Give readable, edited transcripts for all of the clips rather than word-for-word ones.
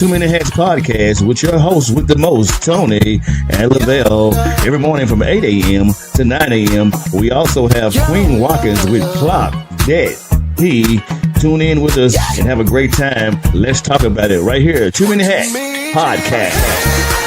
Too Many Hats podcast with your hosts with the most, Tony and Lavelle, every morning from 8 a.m. to 9 a.m. We also have Queen Watkins with Clock That He. Tune in with us and have a great time. Let's talk about it right here. Too Many Hats podcast.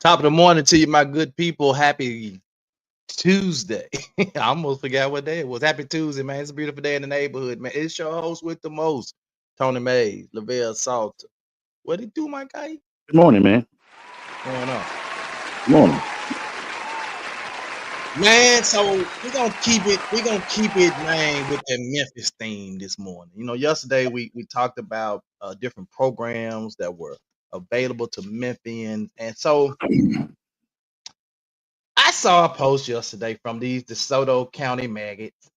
Top of the morning to you, my good people. Happy Tuesday. I almost forgot what day it was. Happy Tuesday, man. It's a beautiful day in the neighborhood, man. It's your host with the most, Tony Mays, Lavelle Salter. What it do, my guy? Good morning, man. What's going on? Good morning. Man, so we're gonna keep it, man, with that Memphis theme this morning. You know, yesterday we talked about different programs that were available to Memphians, and so I saw a post yesterday from these DeSoto County maggots,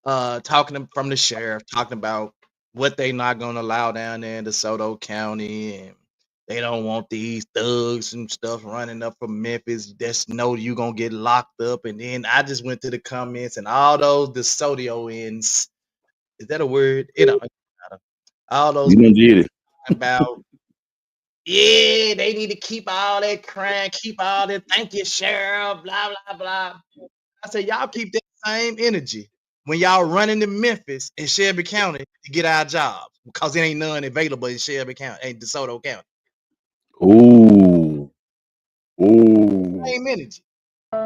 from the sheriff, talking about what they not gonna allow down there in DeSoto County, and they don't want these thugs and stuff running up from Memphis. Just know you gonna get locked up. And then I just went to the comments, and all those DeSotoians, is that a word? All those You done did it. about, yeah, they need to keep all that crime, keep all that. Thank you, sheriff. Blah blah blah. I said, y'all keep that same energy when y'all running to Memphis and Shelby County to get our jobs, because it ain't none available in Shelby County, ain't DeSoto County. Ooh. Ooh. Same energy.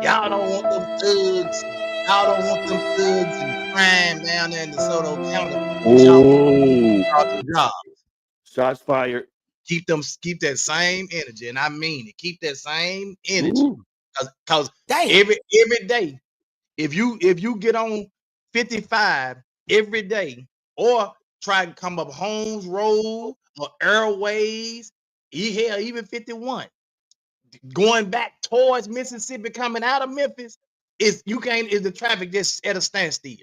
Y'all don't want them thugs. Y'all don't want them thugs and crime down there in DeSoto County. Ooh. Jobs. Shots fired. Keep that same energy, and I mean it. Keep that same energy, because every day, if you get on 55 every day, or try to come up Holmes Road or Airways, hell, even 51, going back towards Mississippi, coming out of Memphis, is the traffic just at a standstill.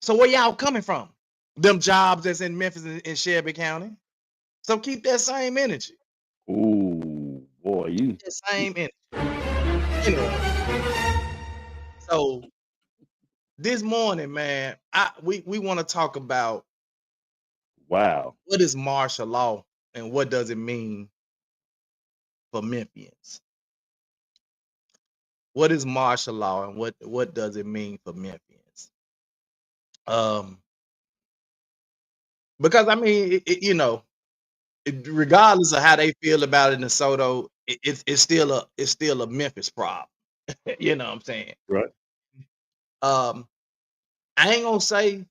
So where y'all coming from? Them jobs that's in Memphis and Shelby County. So keep that same energy. Ooh, boy, you. That same energy. Anyway, so this morning, man, we want to talk about, wow, what is martial law and what does it mean for Memphians? What is martial law and what does it mean for Memphians? Because I mean, regardless of how they feel about it in Soto, it's still a Memphis problem. You know what I'm saying? right? I ain't gonna say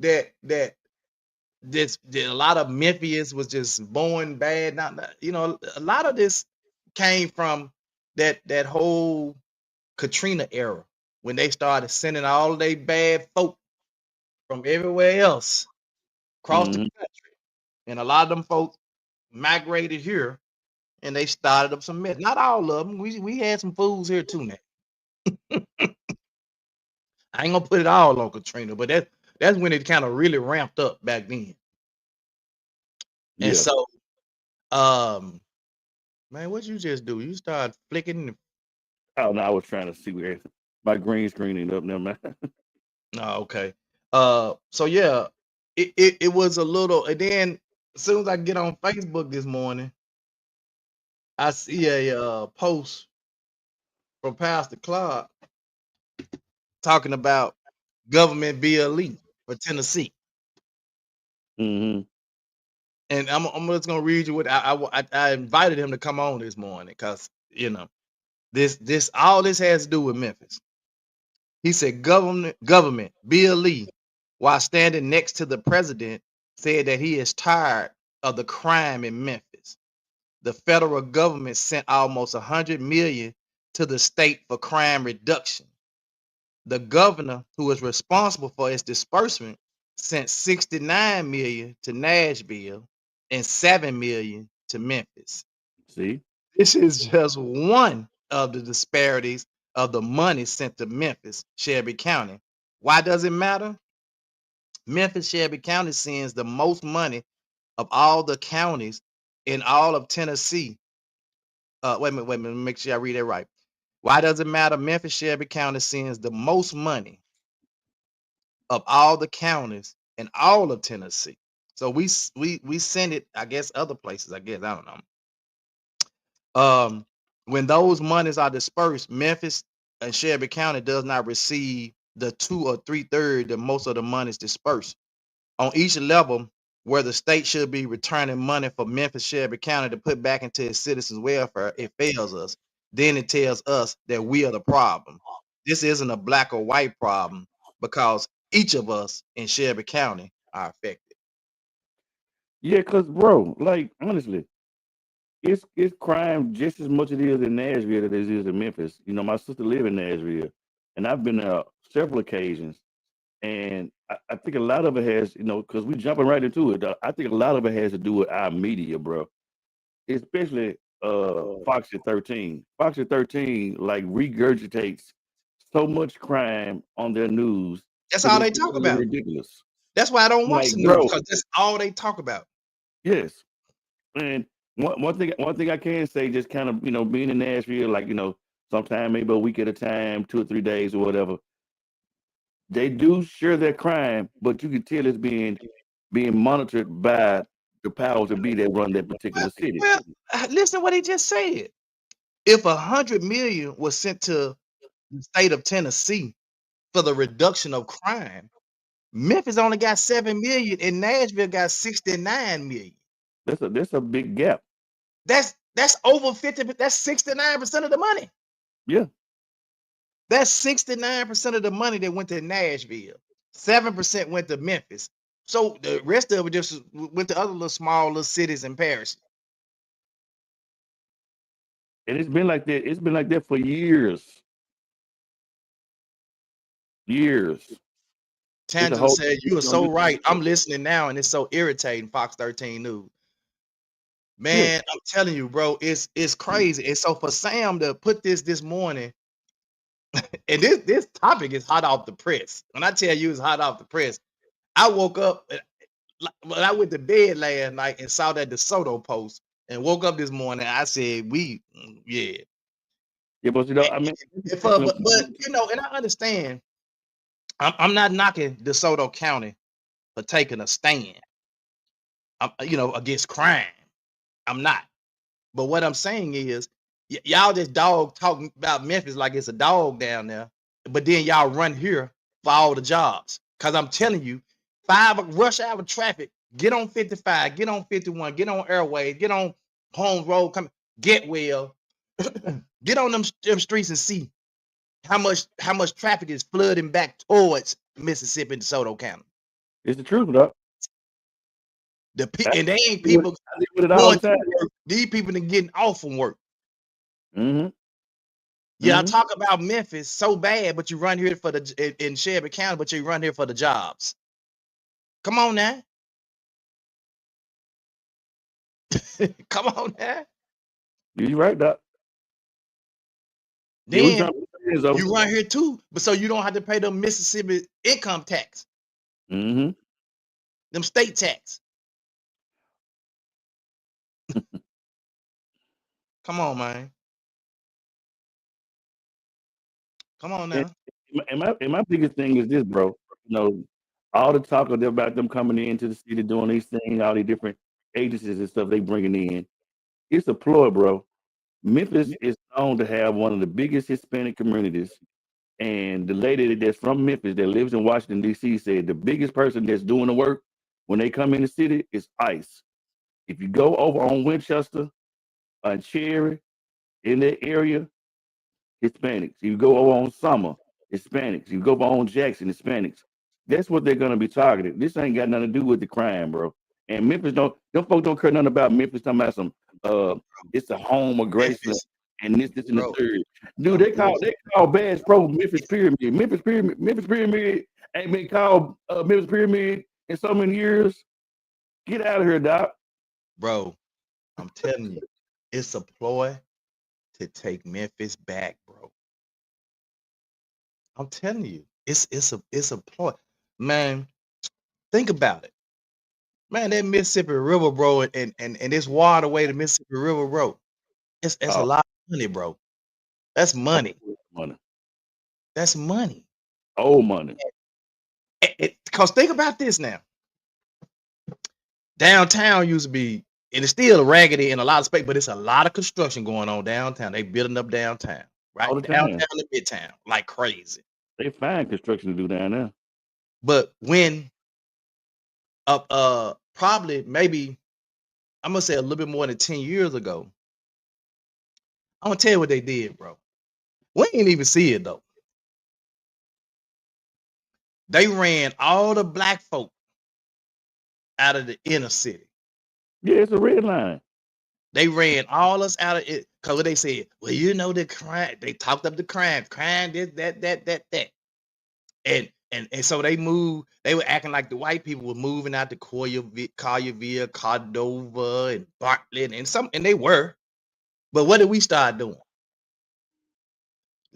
that a lot of Memphians was just born bad. Not, a lot of this came from that whole Katrina era, when they started sending all of their bad folk from everywhere else across the country, and a lot of them folks migrated here, and they started up some mess. Not all of them. We had some fools here too now. I ain't gonna put it all on Katrina, but that's when it kind of really ramped up back then. Yeah. And so, man, what you just do? You start flicking. Oh no, I was trying to see where my green screening up now, man. Oh, okay. So yeah, it was a little, and then as soon as I get on Facebook this morning, I see a post from Pastor Clark talking about government BLE for Tennessee. Mm-hmm. And I'm just gonna read you what I invited him to come on this morning, because this all this has to do with Memphis. He said government BLE, while standing next to the president, said that he is tired of the crime in Memphis. The federal government sent almost $100 million to the state for crime reduction. The governor, who is responsible for its disbursement, sent 69 million to Nashville and 7 million to Memphis. See, This is just one of the disparities of the money sent to Memphis, Shelby County. Why does it matter? Memphis, Shelby County sends the most money of all the counties in all of Tennessee. Wait a minute, make sure I read that right. Why does it matter? Memphis, Shelby County sends the most money of all the counties in all of Tennessee. So we send it, I guess, other places. I guess I don't know. When those monies are dispersed, Memphis and Shelby County does not receive the 2 or 3/3 that most of the money is dispersed. On each level, where the state should be returning money for Memphis, Shelby County to put back into its citizens' welfare, it fails us. Then it tells us that we are the problem. This isn't a black or white problem because each of us in Shelby County are affected. yeah, cause bro, like honestly, it's crime just as much as it is in Nashville as it is in Memphis. You know, my sister live in Nashville, and I've been there several occasions, and I think a lot of it has, you know, because we jumping right into it. I think a lot of it has to do with our media, bro, especially Fox at 13. Fox at 13 like regurgitates so much crime on their news That's to all the they talk about. ridiculous. That's why I don't watch Like, the news bro, because that's all they talk about. yes. And one thing I can say, just kind of, you know, being in Nashville, like, you know, sometime maybe a week at a time, 2 or 3 days or whatever, they do share their crime, but you can tell it's being monitored by the powers that be that run that particular city. Well, listen to what he just said. If 100 million was sent to the state of Tennessee for the reduction of crime, Memphis only got 7 million and Nashville got 69 million. That's a big gap. That's over 50, that's 69% of the money. Yeah. That's 69% of the money that went to Nashville. 7% went to Memphis. So the rest of it just went to other little small little cities and parishes. And it's been like that. It's been like that for years. Years. It's a Tangela whole said, "You are so right. I'm listening now, and it's so irritating." Fox 13 News. Man, I'm telling you, bro, it's crazy. And so for Sam to put this morning, and this topic is hot off the press. When I tell you it's hot off the press, I woke up when I went to bed last night and saw that DeSoto post, and woke up this morning. I said, yeah. Yeah, but you know, I mean, But you know, and I understand. I'm not knocking DeSoto County for taking a stand, you know, against crime. I'm not. But what I'm saying is, y'all just dog talking about Memphis like it's a dog down there, but then y'all run here for all the jobs. Cause I'm telling you, 5 rush hour traffic. Get on 55, get on 51, get on Airways, get on Holmes Road, come get well, get on them streets and see how much traffic is flooding back towards Mississippi and DeSoto County. it's the truth, though. And they ain't people going to work. These people are getting off from work. Mm-hmm. Yeah, I talk about Memphis so bad, but you run here for in Shelby County, but you run here for the jobs. Come on now. Come on now. You're right, Doc. Then you run here too, but so you don't have to pay the Mississippi income tax. Mm-hmm. Them state tax. Come on, man. Come on now. And my biggest thing is this, bro. You know, all the talk about them coming into the city doing these things, all these different agencies and stuff they bringing in. It's a ploy, bro. Memphis is known to have one of the biggest Hispanic communities. And the lady that's from Memphis that lives in Washington, D.C. said the biggest person that's doing the work when they come in the city is ICE. If you go over on Winchester and Cherry in that area, Hispanics. If you go over on Summer, Hispanics. If you go over on Jackson, Hispanics. That's what they're going to be targeted. This ain't got nothing to do with the crime, bro. And Memphis them folks don't care nothing about Memphis talking about some, it's a home of Graceland and this and the bro. third. Dude, I'm they call Bass Pro Memphis Pyramid. Memphis Pyramid ain't been called Memphis Pyramid in so many years. Get out of here, Doc. bro. I'm telling you, it's a ploy to take Memphis back, bro. I'm telling you, it's a ploy, man. Think about it, man. That Mississippi River, bro, and this waterway, the Mississippi River, bro. It's a Oh, lot of money, bro. That's money. money. That's money. Old money. Cause think about this now. Downtown used to be, and it's still raggedy in a lot of space, but it's a lot of construction going on downtown. They building up downtown, right? All the Downtown time. to midtown, like crazy. They find construction to do down there. But when probably maybe I'm gonna say a little bit more than 10 years ago, I'm gonna tell you what they did, bro. We ain't even see it though. They ran all the black folk out of the inner city. Yeah, it's a red line. They ran all us out of it because they said, well, you know, the crime. They talked up the crime, this, that. And so they moved, they were acting like the white people were moving out to Collierville, Cordova, and Bartlett, and they were. But what did we start doing?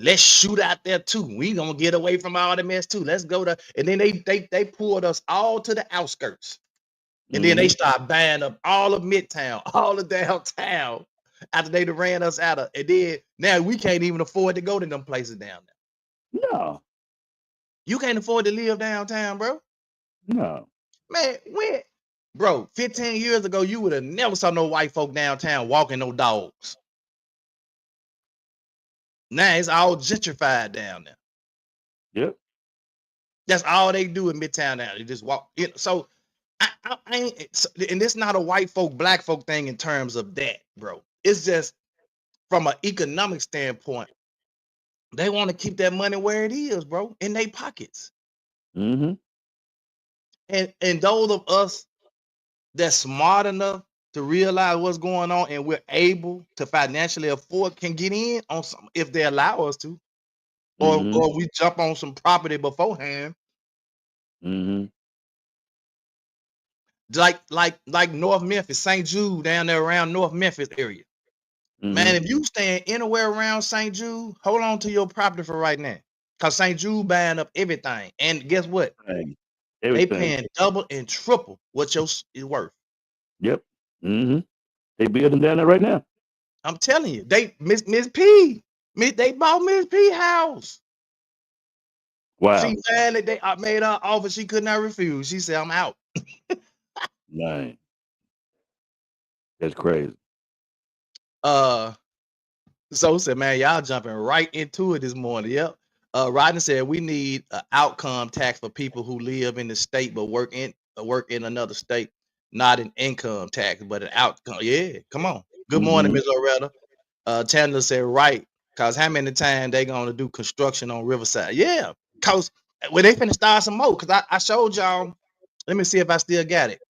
Let's shoot out there too. We gonna get away from all the mess too. Let's go to, and then they pulled us all to the outskirts. And then they start buying up all of Midtown, all of downtown after they ran us out of. And then now we can't even afford to go to them places down there. No. You can't afford to live downtown, bro. No. Man, when, bro, 15 years ago, you would have never saw no white folk downtown walking no dogs. Now it's all gentrified down there. Yep. That's all they do in Midtown now. They just walk. So I ain't, and it's not a white folk, black folk thing in terms of that, bro. It's just from an economic standpoint, they want to keep that money where it is, bro, in their pockets. Mm-hmm. And those of us that's smart enough to realize what's going on and we're able to financially afford can get in on some if they allow us to, or we jump on some property beforehand. Mm-hmm. Like North Memphis, St. Jude down there around North Memphis area. Man, if you stand anywhere around St. Jude, hold on to your property for right now. Because St. Jude buying up everything. And guess what? They paying double and triple what your is worth. Yep. Mm-hmm. They building down there right now. I'm telling you, they Miss P. They bought Miss P house. Wow. She finally they made her offer she could not refuse. She said, I'm out. Man. That's crazy. So said, man, y'all jumping right into it this morning. Yep. Rodney said we need an outcome tax for people who live in the state but work in another state, not an income tax, but an outcome. Yeah, come on. Good morning, Ms. Loretta. Chandler said, right, because how many times they gonna do construction on Riverside? Yeah, because when they finna start some more, because I showed y'all. Let me see if I still got it.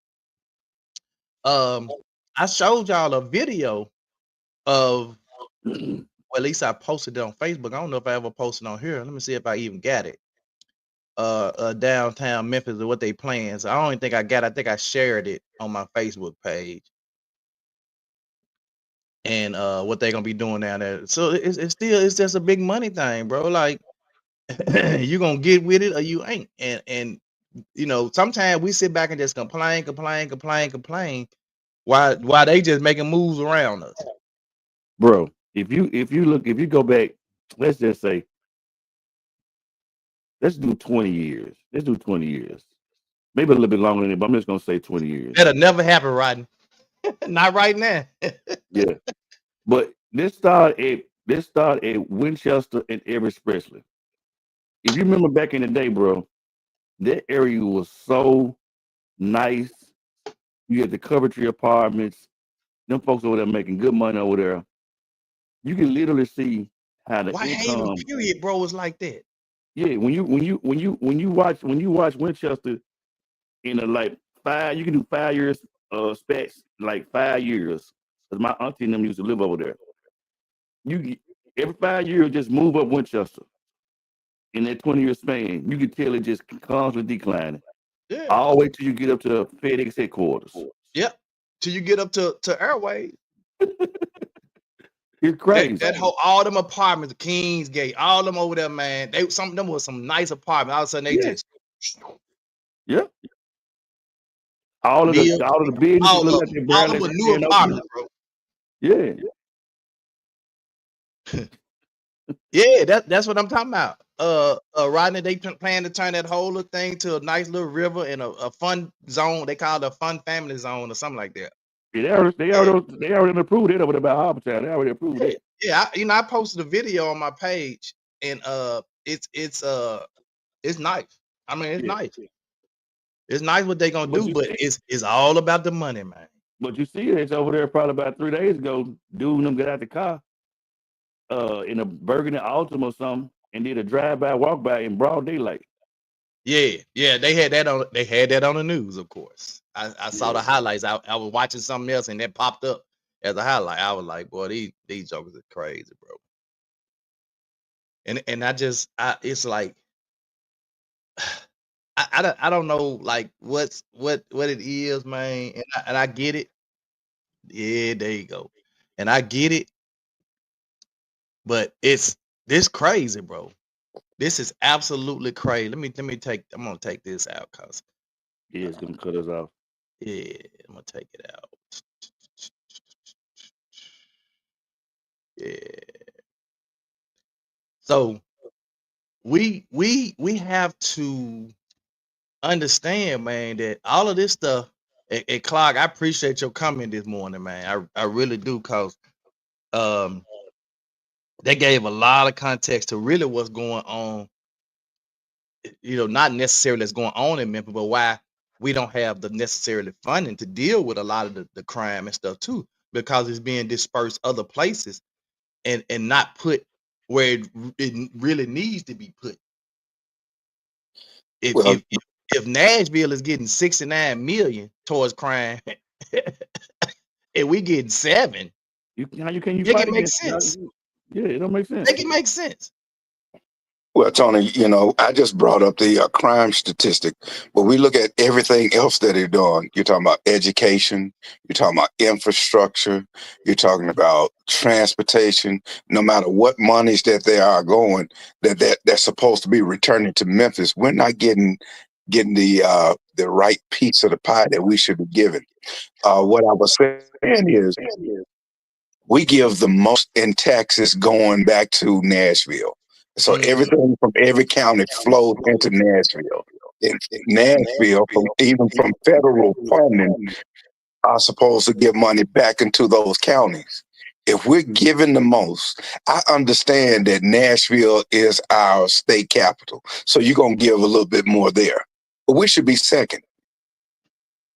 I showed y'all a video of, well, at least I posted it on Facebook. I don't know if I ever posted on here. Let me see if I even got it. Downtown Memphis, what they plans. I don't even think I got it. I think I shared it on my Facebook page. And what they're gonna be doing down there. So it's just a big money thing, bro. Like you gonna get with it or you ain't. And you know, sometimes we sit back and just complain. Why they just making moves around us. Bro, if you go back, let's just say, let's do 20 years. Let's do 20 years. Maybe a little bit longer than that, but I'm just gonna say 20 years. That'll never happen, Rodney. Not right now. Yeah. But this started at Winchester and Everett Presley. If you remember back in the day, bro, that area was so nice. You had the Coventry apartments. Them folks over there making good money over there. You can literally see how the income. Period, bro, was like that. Yeah, when you watch Winchester in a like 5, you can do 5 years specs, like 5 years. Because my auntie and them used to live over there. Every 5 years, just move up Winchester in that 20-year span. You can tell it just constantly declining. Yeah. All the way till you get up to FedEx headquarters. Yep. Till you get up to Airway. It's crazy. That whole all them apartments, Kingsgate, all them over there, man. Some of them was some nice apartments. All of a sudden they just all of the businesses all look of like them. they're All barely them were new apartments, bro. Yeah. Yeah, that's what I'm talking about. Rodney, they plan to turn that whole thing to a nice little river and a fun zone. They call it a fun family zone or something like that. Yeah, they already approved it over there by Harbour Town. They already approved it. Yeah, I posted a video on my page, and it's nice. I mean, it's nice. It's nice what they gonna do, but it's all about the money, man. But you see, it's over there probably about 3 days ago. Dude and them got out the car in a Burgundy Altima or something and did a drive-by, walk-by in broad daylight. Yeah, they had that on the news, of course. I saw the highlights. I was watching something else and that popped up as a highlight. I was like, boy, these jokers are crazy, bro. And it's like I don't know like what it is, man. And I get it. Yeah, there you go. And I get it. But it's this crazy, bro. This is absolutely crazy. I'm gonna take this out, cause it's gonna cut us off. Yeah, I'm gonna take it out. Yeah. So we have to understand, man, that all of this stuff. And Clark, I appreciate your comment this morning, man. I really do, cause they gave a lot of context to really what's going on. Not necessarily what's going on in Memphis, but why we don't have the necessarily funding to deal with a lot of the crime and stuff too, because it's being dispersed other places and not put where it really needs to be put. If Nashville is getting 69 million towards crime and we getting 7, how can you make fight it make against sense. Yeah, it don't make sense. Make it make sense. Well, Tony, I just brought up the crime statistic, but we look at everything else that they're doing. You're talking about education, you're talking about infrastructure, you're talking about transportation. No matter what monies that they are going, they're supposed to be returning to Memphis, we're not getting the right piece of the pie that we should be given. What I was saying is, we give the most in taxes going back to Nashville. So everything from every county flows into Nashville. In Nashville, even from federal funding, are supposed to give money back into those counties. If we're giving the most, I understand that Nashville is our state capital. So you're going to give a little bit more there. But we should be second.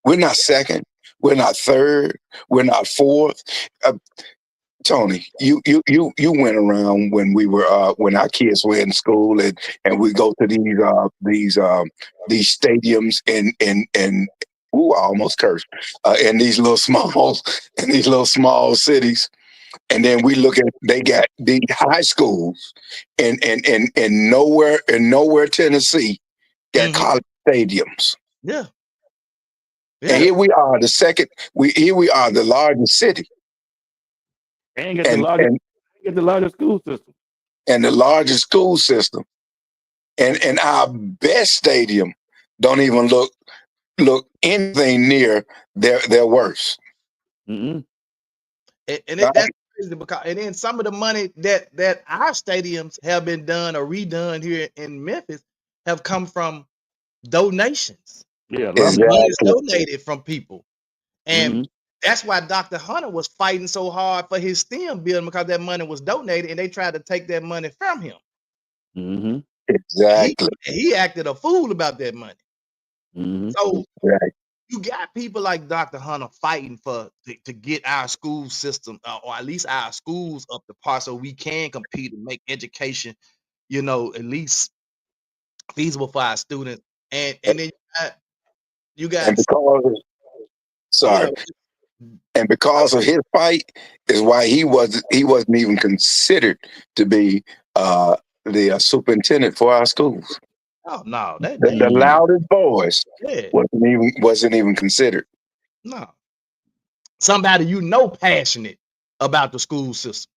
We're not second. We're not third. We're not fourth. Tony, you went around when we were when our kids were in school and we go to these stadiums and I almost cursed in these little small cities, and then we look at they got these high schools and nowhere Tennessee got college stadiums. Yeah. And here we are the largest city. And get the largest school system. And the largest school system. And our best stadium don't even look anything near their worst. Mm-hmm. And that's crazy because and then some of the money that our stadiums have been done or redone here in Memphis have come from donations. Yeah, money is donated from people. And that's why Dr. Hunter was fighting so hard for his STEM building, because that money was donated and they tried to take that money from him. Mm-hmm. Exactly. He acted a fool about that money. Mm-hmm. So you got people like Dr. Hunter fighting to get our school system or at least our schools up to par so we can compete and make education, at least feasible for our students. And then you got and because sorry. And because of his fight is why he wasn't even considered to be the superintendent for our schools. Oh no, The loudest voice yeah, wasn't even considered. no. Somebody passionate about the school system.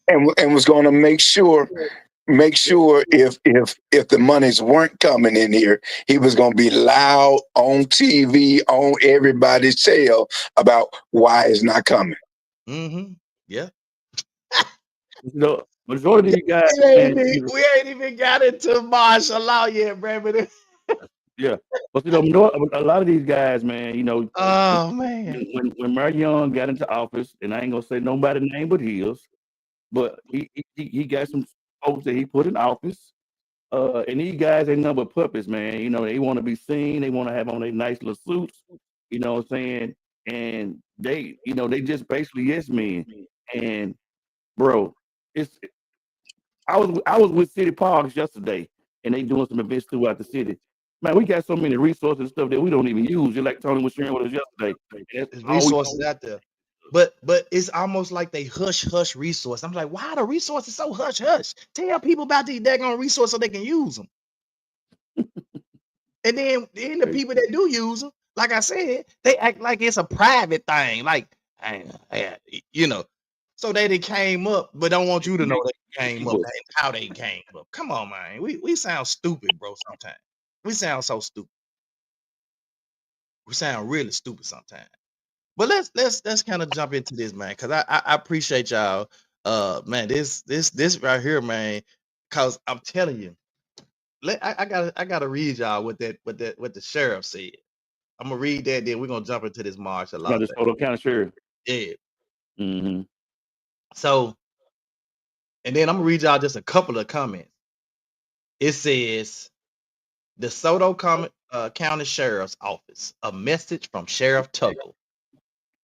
And was going to make sure if the monies weren't coming in here, he was going to be loud on TV, on everybody's tail about why it's not coming. Mm-hmm. Yeah. Majority of you guys, we ain't even got into martial law yet, bro. Yeah, but a lot of these guys, man, oh man, when Mayor Young got into office, and I ain't gonna say nobody's name but his, but he got some folks that he put in office, and these guys ain't nothing but puppets, man. They want to be seen, they want to have on their nice little suits, you know what I'm saying, and they just basically yes men, and bro, I was with City Parks yesterday, and they doing some events throughout the city. Man, we got so many resources and stuff that we don't even use. Just like Tony was sharing with us yesterday. There's resources out there, but it's almost like they hush resource. I'm like, why are the resources so hush? Tell people about these daggone resources so they can use them. And then the people that do use them, like I said, they act like it's a private thing, like so they came up, but don't want you to know they came up and how they came up. Come on, man. We sound stupid, bro. Sometimes we sound so stupid. We sound really stupid sometimes. But let's kind of jump into this, man, because I appreciate y'all. Man, this right here, man, because I'm telling you, I gotta read y'all what the sheriff said. I'm gonna read that, then we're gonna jump into this martial law. The DeSoto County Sheriff. Yeah. Mm-hmm. So, and then I'm gonna read y'all just a couple of comments. It says, DeSoto County Sheriff's Office, a message from Sheriff Tuggle.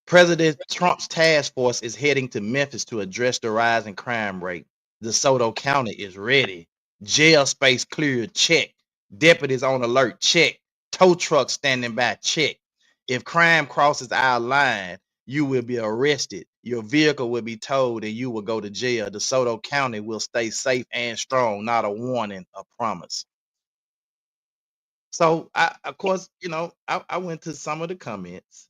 President Trump's task force is heading to Memphis to address the rising crime rate. DeSoto County is ready. Jail space cleared, check. Deputies on alert, check. Tow trucks standing by, check. If crime crosses our line, you will be arrested. Your vehicle will be towed and you will go to jail. DeSoto County will stay safe and strong, not a warning, a promise. So, of course, I went to some of the comments.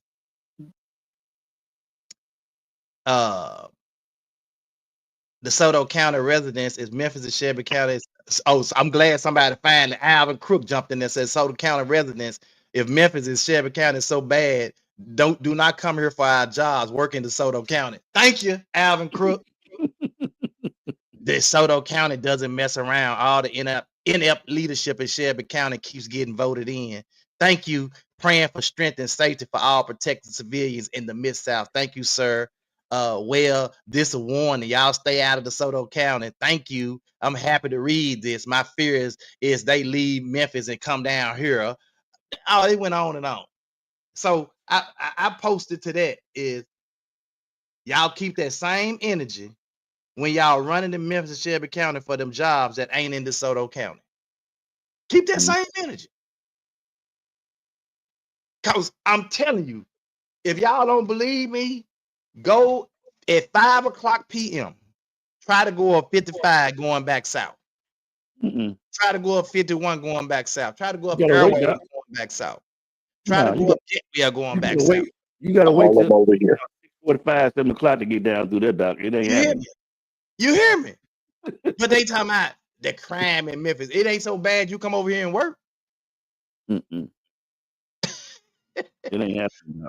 DeSoto County residents is Memphis and Shelby County. So I'm glad somebody finally, Alvin Crook jumped in there and said, DeSoto County residents, if Memphis and Shelby County is so bad, do not come here for our jobs. Work in DeSoto County. Thank you, Alvin Crook. DeSoto County doesn't mess around. All the inept leadership in Shelby County keeps getting voted in. Thank you. Praying for strength and safety for all protected civilians in the Mid-South. Thank you, sir. Well, this is a warning. Y'all stay out of DeSoto County. Thank you. I'm happy to read this. My fear is they leave Memphis and come down here. Oh, it went on and on. So I posted to that is y'all keep that same energy when y'all running in Memphis and Shelby County for them jobs that ain't in DeSoto County. Keep that same energy. Because I'm telling you, if y'all don't believe me, go at 5 o'clock p.m. Try to go up 55 going back south. Try to go up 51 going back south. Try to go up Airway going back south. Try to go up Jetway going back south. You gotta wait till over here. 45, 7 o'clock to get down through that dock. It ain't happening. You hear me? But they talking about the crime in Memphis. It ain't so bad you come over here and work. It ain't happening.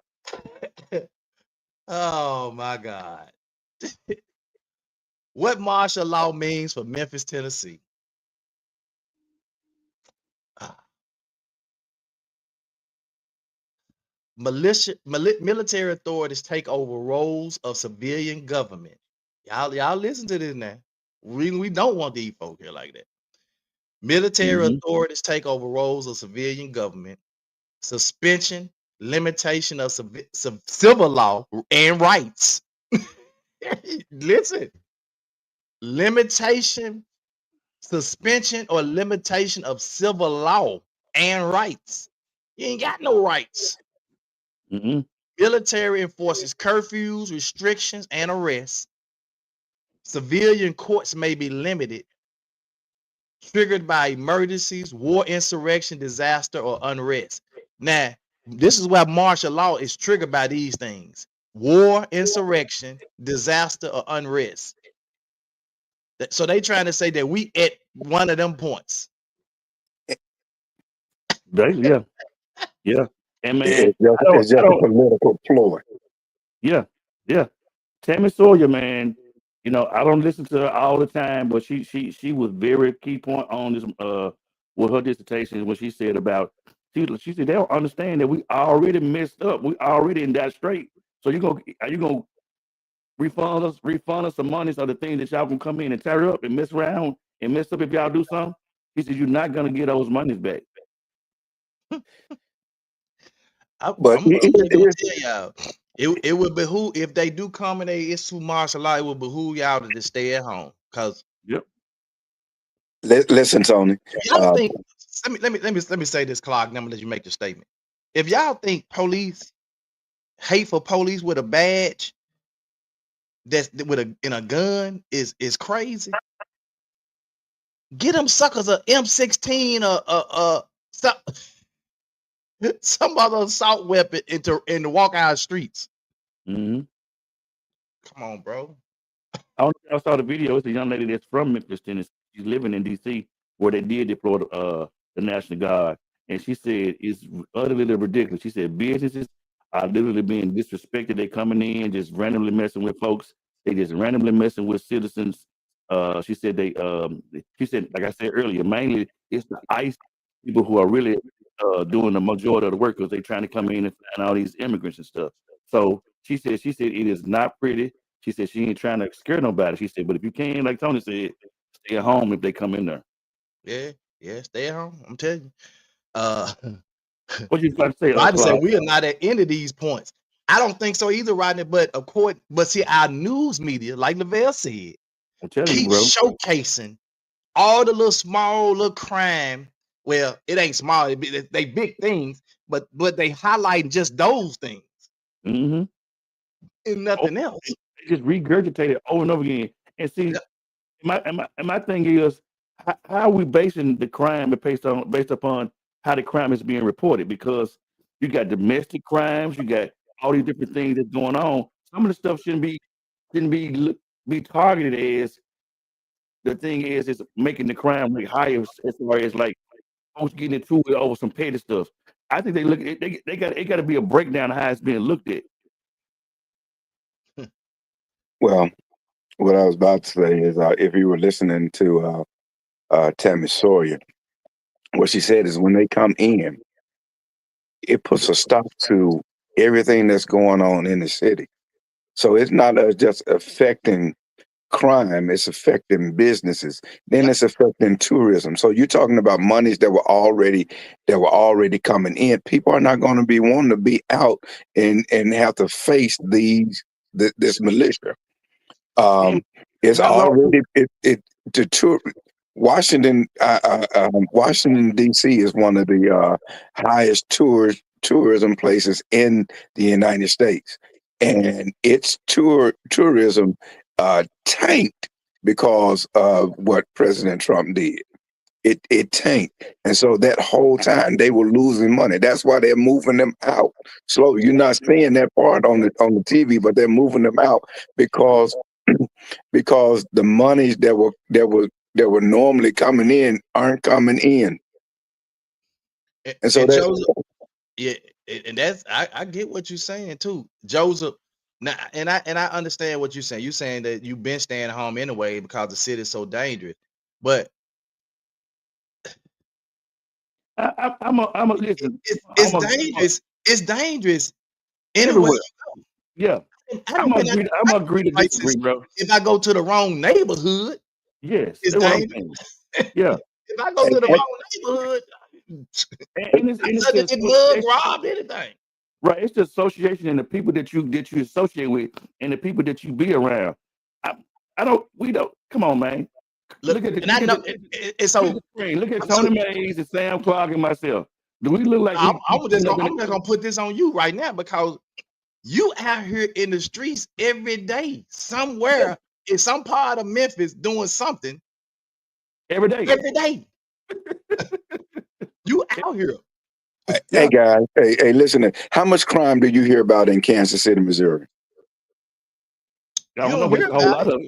Oh my God. What martial law means for Memphis, Tennessee? Military authorities take over roles of civilian government. Y'all listen to this now. We don't want these folk here like that. Military authorities take over roles of civilian government. Suspension, limitation of civil law and rights. Listen. Limitation, suspension, or limitation of civil law and rights. You ain't got no rights. Military enforces curfews, restrictions, and arrests. Civilian courts may be limited, triggered by emergencies, war, insurrection, disaster, or unrest. Now, this is why martial law is triggered by these things: war, insurrection, disaster, or unrest. So they trying to say that we at one of them points. Yeah. And man, It's just a political ploy. Yeah. Tammy Sawyer, man. You know, I don't listen to her all the time, but she was very key point on this with her dissertation when she said about she said they don't understand that we already messed up. We already in that straight. So are you gonna refund us some money so the things that y'all can come in and tear up and mess around and mess up if y'all do something? He said you're not gonna get those monies back. I'm But just gonna tell y'all, it would behoove, if they do come and they issue martial law, it would behoove y'all to just stay at home. Cause listen, Tony. y'all think, let me say this, Clark, and I'm gonna let you make the statement. If y'all think police, hateful police with a badge that's with a gun is crazy, get them suckers a M16 or some other assault weapon and walk out streets. Mm-hmm. Come on, bro. I saw the video. It's a young lady that's from Memphis, Tennessee. She's living in D.C., where they did deploy the National Guard, and she said it's utterly ridiculous. She said businesses are literally being disrespected. They coming in just randomly messing with folks. They just randomly messing with citizens. She said she said, like I said earlier, mainly it's the ICE people who are really doing the majority of the work because they're trying to come in and find all these immigrants and stuff. So she said it is not pretty. She said she ain't trying to scare nobody. She said, but if you can, like Tony said, stay at home if they come in there. Yeah, stay at home. I'm telling you. What you about to say? Rodney said we are not at any of these points. I don't think so either, Rodney. But see, our news media, like Lavelle said, keep showcasing all the little crime. Well, it ain't small; they big things, but they highlighting just those things. Mm-hmm. And nothing else. They just regurgitate it over and over again. And see, my thing is, how are we basing the crime based upon how the crime is being reported? Because you got domestic crimes, you got all these different things that's going on. Some of the stuff shouldn't be targeted as the thing is making the crime rate higher as far as like folks getting into it over some petty stuff. I think they look at it got to be a breakdown of how it's being looked at. Well, what I was about to say is, if you were listening to Tammy Sawyer, what she said is when they come in, it puts a stop to everything that's going on in the city. So it's not just affecting crime, it's affecting businesses. Then it's affecting tourism. So you're talking about monies that were already coming in. People are not going to be wanting to be out and have to face this militia. It's already the tour. Washington D.C. is one of the highest tourism places in the United States, and its tourism tanked because of what President Trump did. It tanked, and so that whole time they were losing money. That's why they're moving them out slow. You're not seeing that part on the TV, but they're moving them out because the monies that were normally coming in aren't coming in. And so and that's I get what you're saying too, Joseph. Now, and I understand what you're saying. You're saying that you've been staying home anyway because the city's so dangerous. But I'm a listen. It's dangerous. It's dangerous anywhere you go. Yeah. I'm agree to disagree, bro. If I go to the wrong neighborhood, yes, it's dangerous. Yeah. If I go to the wrong neighborhood, it's mug, robbed, anything. Right. It's the association and the people that you associate with and the people that you be around. We don't come on, man. Look at Tony Mays and Sam Clark and myself. Do we look like I'm just gonna put this on you right now because You out here in the streets every day, somewhere in some part of Memphis doing something every day. every day. You out here. Hey guys, hey, listen. How much crime do you hear about in Kansas City, Missouri? I You don't know, don't but hear it's a whole about lot it. of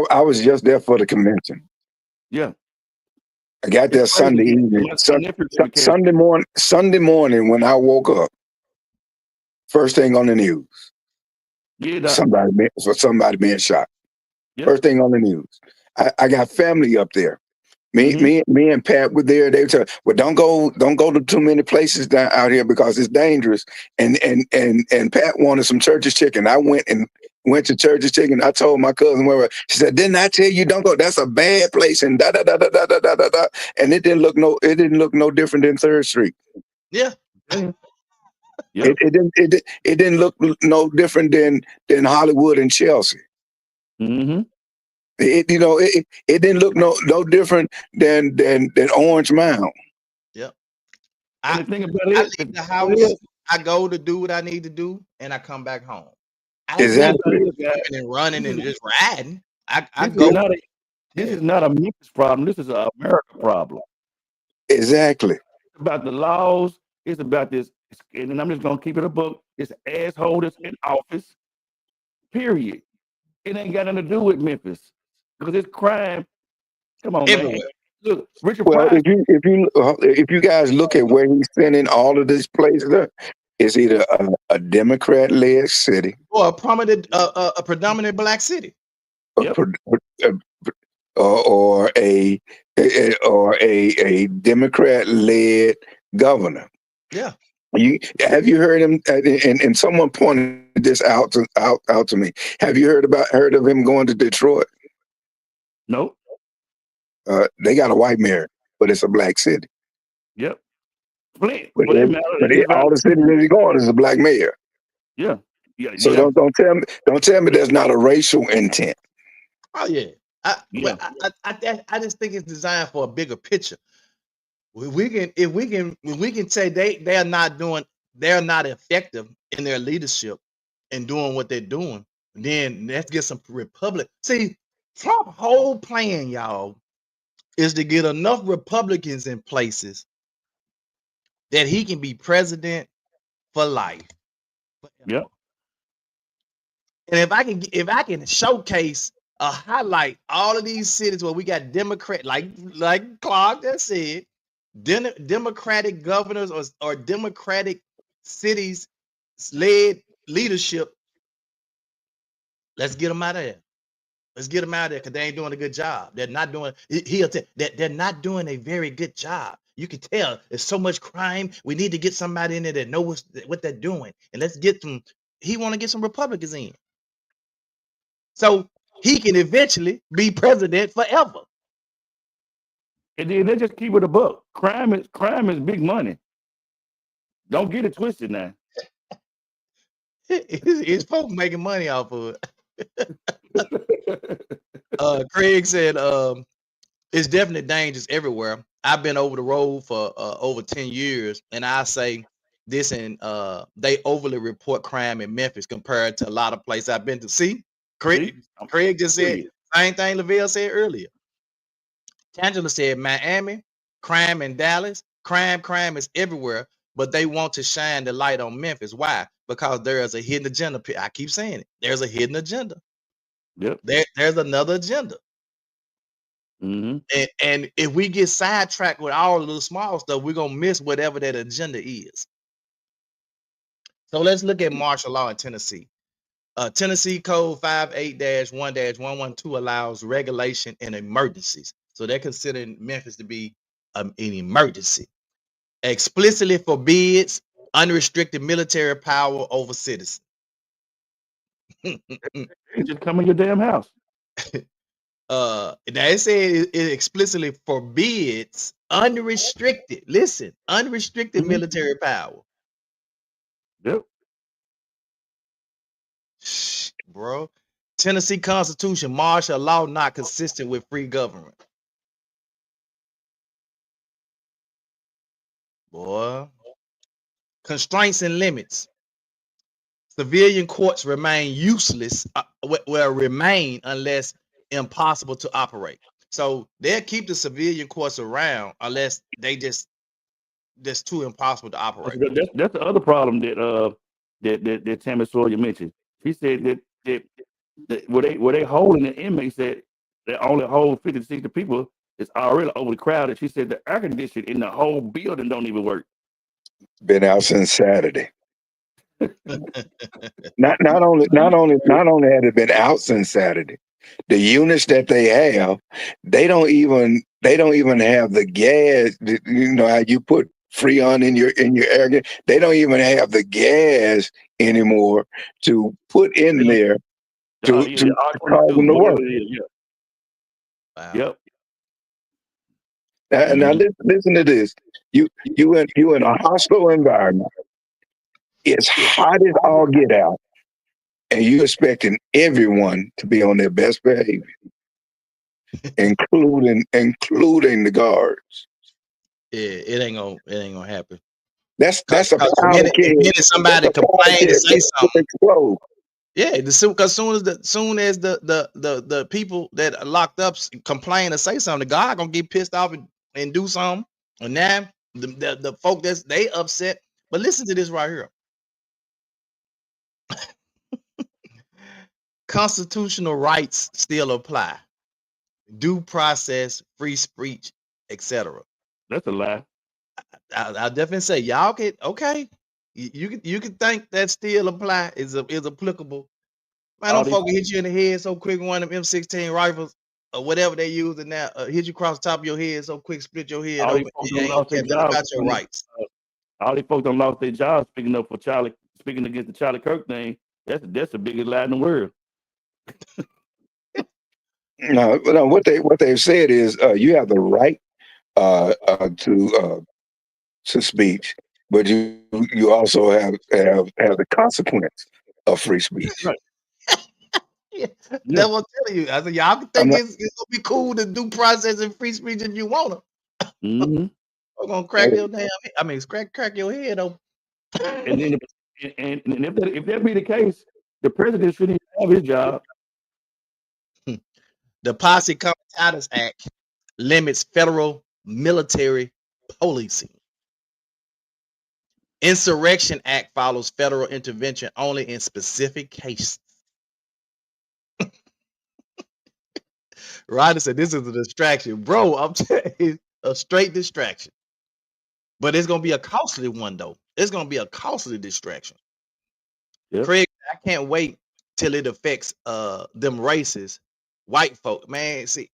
it. I was just there for the convention. Yeah. I got there It's crazy. Sunday evening. My nephew live in Kansas. Sunday morning when I woke up, first thing on the news, Yeah, doc. somebody being shot. Yeah. First thing on the news. I got family up there. Mhm. Me and Pat were there. They were telling, well, don't go to too many places down out here because it's dangerous. And Pat wanted some Church's chicken. I went to Church's chicken. I told my cousin where she said, didn't I tell you don't go? That's a bad place. And da da da da da da da da. And it didn't look no different than Third Street. Yeah. Yeah. Yep. It didn't look no different than Hollywood and Chelsea. Mm-hmm. It didn't look no different than Orange Mound. Yep. And I the thing about I it, leave the house, is, I go to do what I need to do, and I come back home. I the don't thing go about Exactly. it is, guys, jumping and running this and is just riding. I this is go. not a this Yeah. is not a Memphis problem. This is an America problem. Exactly. It's about the laws. It's about this, and I'm just gonna keep it a book. It's asshole that's in office. Period. It ain't got nothing to do with Memphis because it's crime. Come on, man. Everywhere. Look, Richard Well, Pryor. if you guys look at where he's sending all of these places, it's either a Democrat-led city, Or a predominant black city. a, Yep. pro- a- or a Democrat-led governor. Yeah. Have you heard him? And someone pointed this out to me. Have you heard of him going to Detroit? Nope. They got a white mayor, but it's a black city. Yep. Flint. But For that matter, it's all around. the cities that he's going is a black mayor. Yeah. Yeah. So Yeah. don't tell me there's not a racial intent. Oh yeah. Yeah. I just think it's designed for a bigger picture. We can say they're not effective in their leadership and doing what they're doing, then let's get some Republic. See, Trump whole plan, y'all, is to get enough Republicans in places that he can be president for life. Yep. And if I can showcase highlight all of these cities where we got Democrat, like Clark just said, Democratic governors or Democratic cities led leadership, let's get them out of there. Let's get them out of there because they ain't doing a good job. They're not doing. He'll tell that they're not doing a very good job. You can tell there's so much crime. We need to get somebody in there that knows what they're doing, and let's get them. He want to get some Republicans in, so he can eventually be president forever. And then they just keep it a book. Crime is big money. Don't get it twisted now. His folks making money off of it. Craig said, it's definitely dangerous everywhere. I've been over the road for over 10 years, and I say this, and they overly report crime in Memphis compared to a lot of places I've been to. See, Craig just said same thing Lavelle said earlier. Tangela said Miami, crime in Dallas, crime is everywhere, but they want to shine the light on Memphis. Why? Because there is a hidden agenda. I keep saying it. There's a hidden agenda. Yep. There's another agenda. Mm-hmm. And if we get sidetracked with all of the small stuff, we're gonna miss whatever that agenda is. So let's look at martial law in Tennessee. Tennessee Code 58-1-112 allows regulation in emergencies. So they're considering Memphis to be an emergency. Explicitly forbids unrestricted military power over citizens. Just come in your damn house. Now it says it explicitly forbids unrestricted, listen, unrestricted military power. Yep. Shh, bro. Tennessee Constitution, martial law not consistent with free government. Boy. Constraints and limits. civilian courts remain useless, will remain unless impossible to operate. So they'll keep the civilian courts around unless they just too impossible to operate. That's the other problem that Tammy Sawyer mentioned. She said that where they holding the inmates that they only hold 50 to 60 people, it's already overcrowded. She said the air conditioning in the whole building don't even work. Been out since Saturday. Not only had it been out since Saturday, the units that they have, they don't even have the gas. You know how you put Freon in your air? They don't even have the gas anymore to put in there to cause them to work. Wow. Yep. Now listen to this. You in a hospital environment. It's hot as all get out, and you expecting everyone to be on their best behavior, including the guards. Yeah, it ain't gonna happen. That's a the minute somebody complains and say something. Explode. Yeah, because soon as the people that are locked up complain or say something, the guy gonna get pissed off and do something. And now the folk they upset. But listen to this right here. Constitutional rights still apply. Due process, free speech, etc. That's a lie. I'll definitely say y'all can okay. You can think that still apply is applicable. Man, don't fucking hit you in the head so quick. One of them M16 rifles or whatever they use it now, hit you across the top of your head so quick, split your head open. About your rights. All these folks done lost their jobs speaking against the Charlie Kirk thing. That's the biggest lie in the world. No, what they've said is you have the right to speech, but you also have the consequence of free speech. Right. Yeah. That's what I'm telling you. I said, y'all can think it's gonna be cool to do process and free speech if you want to. We're gonna crack your crack your head open. And then if that be the case, the president shouldn't even have his job. The Posse Comitatus Act limits federal military policing. Insurrection Act follows federal intervention only in specific cases. Ryder said this is a distraction. Bro, I'm telling you, a straight distraction. But it's going to be a costly one, though. It's going to be a costly distraction. Yep. Craig, I can't wait till it affects them races, white folk. Man, see,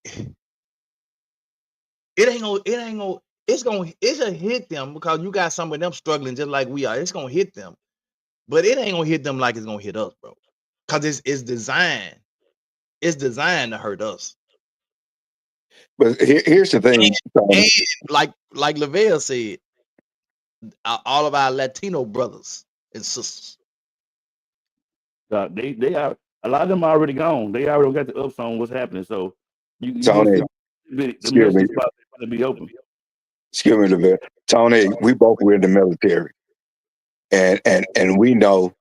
it's gonna hit them because you got some of them struggling just like we are. It's gonna hit them, but it ain't gonna hit them like it's gonna hit us, bro. Because it's designed. It's designed to hurt us. But here's the thing. And like Lavelle said, all of our Latino brothers and sisters. They are, a lot of them are already gone. They already got the ups on what's happening. So Tony, excuse me. To be open. Excuse me, Lavelle. Tony, we both were in the military, and we know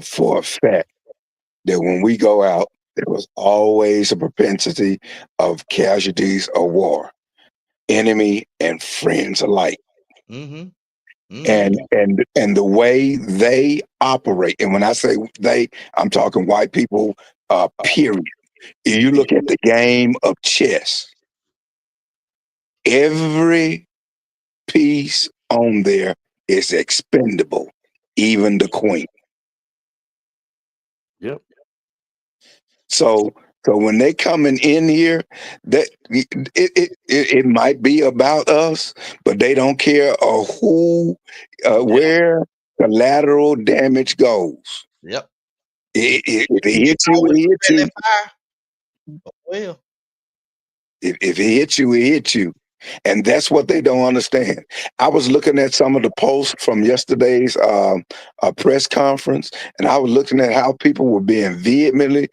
for a fact that when we go out, there was always a propensity of casualties of war, enemy and friends alike. Mm-hmm. Mm-hmm. And the way they operate, and when I say they, I'm talking white people, period. If you look at the game of chess, every piece on there is expendable, even the queen. Yep. So when they coming in here, that it might be about us, but they don't care where collateral damage goes. Yep. If it hits you, it hits you. Well, if it hits you, it hits you. And that's what they don't understand. I was looking at some of the posts from yesterday's press conference, and I was looking at how people were being vehemently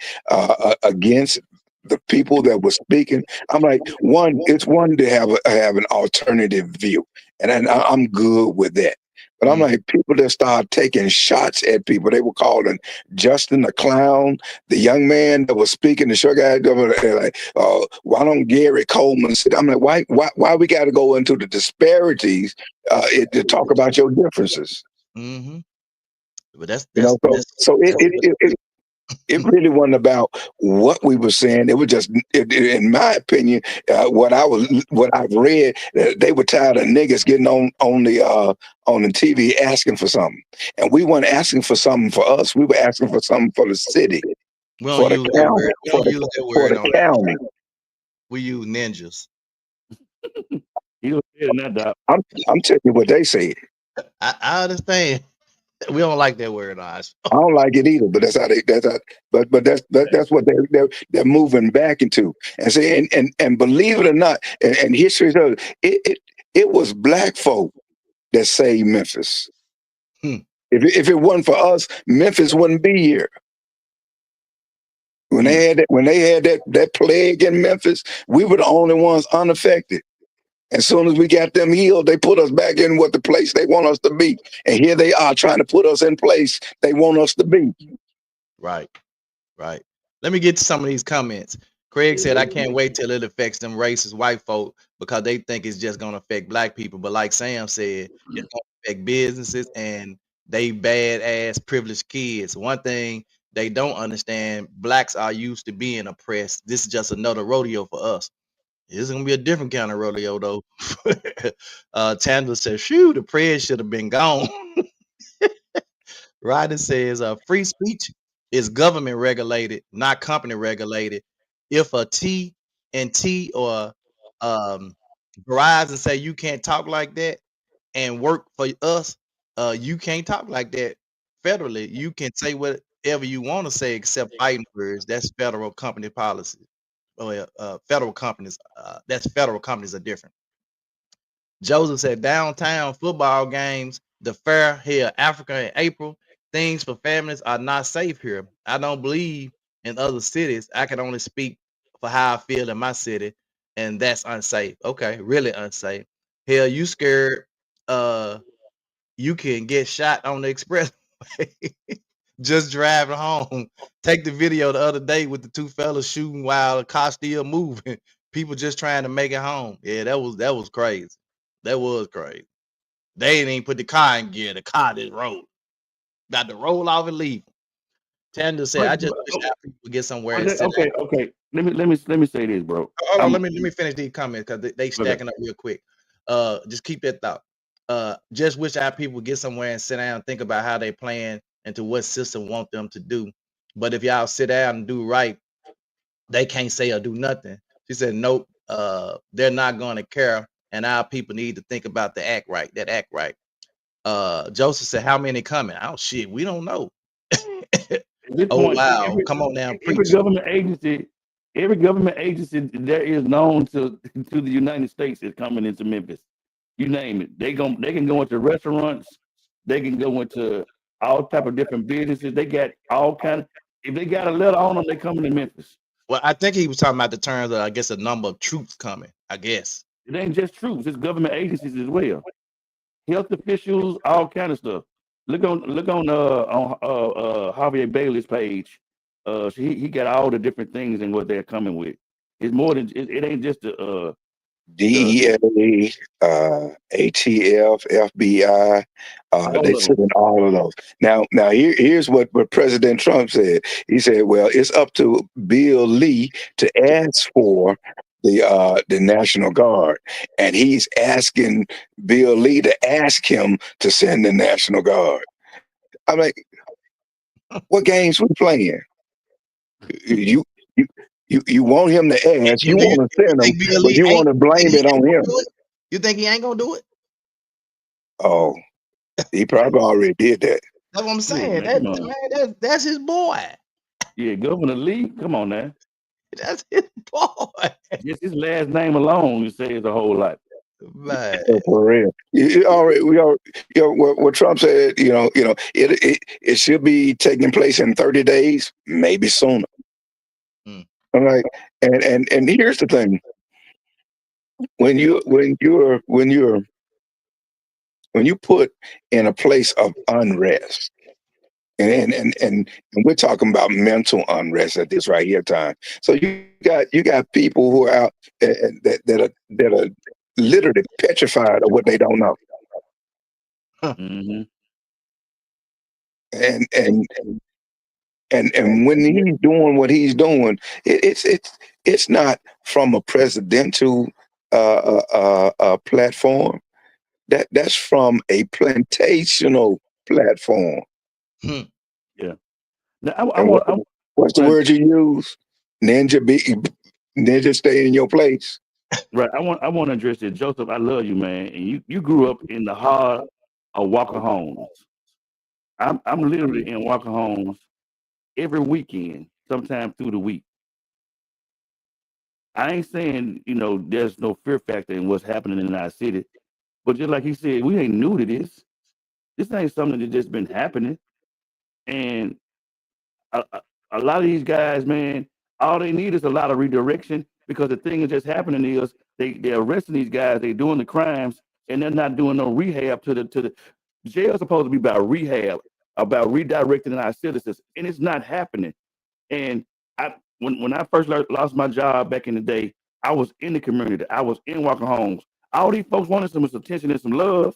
against the people that were speaking. I'm like, it's one to have an alternative view, and I'm good with that. But I'm like, people that start taking shots at people. They were calling Justin the clown, the young man that was speaking, the short guy. They're like, oh, why don't Gary Coleman sit? I'm like, why we got to go into the disparities to talk about your differences? Mm-hmm. But that's You know, so it really wasn't about what we were saying. It was just, in my opinion, what I've read. They were tired of niggas getting on the TV asking for something, and we weren't asking for something for us. We were asking for something for the city, we don't for the use that county, word. We don't use that for word the on. county. We use ninjas. You don't say it, that dog. I'm telling you what they said. I understand. We don't like that word, Oz. I don't like it either, but that's how that's what they're moving back into. And say, and believe it or not, and history says it was black folk that saved Memphis. Hmm. If it wasn't for us, Memphis wouldn't be here. When they had that plague in Memphis, we were the only ones unaffected. As soon as we got them healed, they put us back in what the place they want us to be. And here they are trying to put us in place they want us to be. Right. Let me get to some of these comments. Craig said, I can't wait till it affects them racist white folk because they think it's just gonna affect black people. But like Sam said, it's gonna affect businesses and they badass privileged kids. One thing they don't understand, blacks are used to being oppressed. This is just another rodeo for us. It's gonna be a different kind of rodeo though. Tandler says, "Shoo, the press should have been gone." Ryder says, "Free speech is government regulated, not company regulated. If a T and T or Verizon say you can't talk like that and work for us, you can't talk like that federally. You can say whatever you want to say except fighting words. That's federal company policy. Well, federal companies, that's federal companies are different." Joseph said, "Downtown football games, the fair here, Africa in April. Things for families are not safe here. I don't believe in other cities. I can only speak for how I feel in my city, and that's unsafe." Okay, really unsafe. Hell, you scared you can get shot on the expressway just driving home. Take the video the other day with the two fellas shooting while the car still moving. People just trying to make it home. Yeah, that was crazy. That was crazy. They didn't even put the car in gear. The car just rolled. Got to roll off and leave. Tanda said, "I just wish our people would get somewhere and sit down." Okay. Let me say this, bro. Hold on, let me finish these comments because they stacking up real quick. Just keep that thought. Just wish our people would get somewhere and sit down and think about how they plan and to what system want them to do. But if y'all sit down and do right, they can't say or do nothing. She said, "Nope, they're not going to care, and our people need to think about the act right. That act right." Joseph said, "How many coming?" Oh shit, we don't know. At this Oh point, wow, come on now, every preach. government agency there is known to the United States is coming into Memphis. You name it. They can go into restaurants, they can go into all type of different businesses. They got all kind of, if they got a letter on them, they coming to Memphis. Well, I think he was talking about the terms of, I guess, a number of troops coming. I guess. It ain't just troops, it's government agencies as well. Health officials, all kind of stuff. Look on Javier Bailey's page. He got all the different things and what they're coming with. It's more than it ain't just the DEA, ATF, FBI, they sit in all of those. Now here's what President Trump said. He said, "Well, it's up to Bill Lee to ask for the National Guard," and he's asking Bill Lee to ask him to send the National Guard. I'm like, what games we playing? You you want him to ask, you Do you want to send him, think Bill but Lee you ain't? want to blame it on him. You think he ain't gonna do it? Oh, he probably already did that. That's what I'm saying. man, That come on. man, that's his boy. Yeah, Governor Lee, come on now. That's his boy. Just his last name alone says a whole lot. Man. For real, what Trump said. It should be taking place in 30 days, maybe sooner. All right, and here's the thing: when you're when you put in a place of unrest, and we're talking about mental unrest at this right here time. So you got people who are out that are literally petrified of what they don't know, Mm-hmm. and and and when he's doing what he's doing, it's not from a presidential platform. That's from a plantational platform. Hmm. Yeah. Now, I And want. what's the I, word you use? Ninja, stay in your place. right. I want to address it, Joseph. I love you, man. And you grew up in the heart of Walker Homes. I'm literally in Walker Homes every weekend, sometime through the week. I ain't saying there's no fear factor in what's happening in our city, but just like he said, we ain't new to this. This ain't something that just been happening, and a lot of these guys, man, all they need is a lot of redirection because the thing that's just happening is they're arresting these guys, they're doing the crimes, and they're not doing no rehab to the jail's supposed to be about rehab, about redirecting our citizens, and it's not happening. And when I first lost my job back in the day, I was in the community, I was in Walker Homes. All these folks wanted some attention and some love.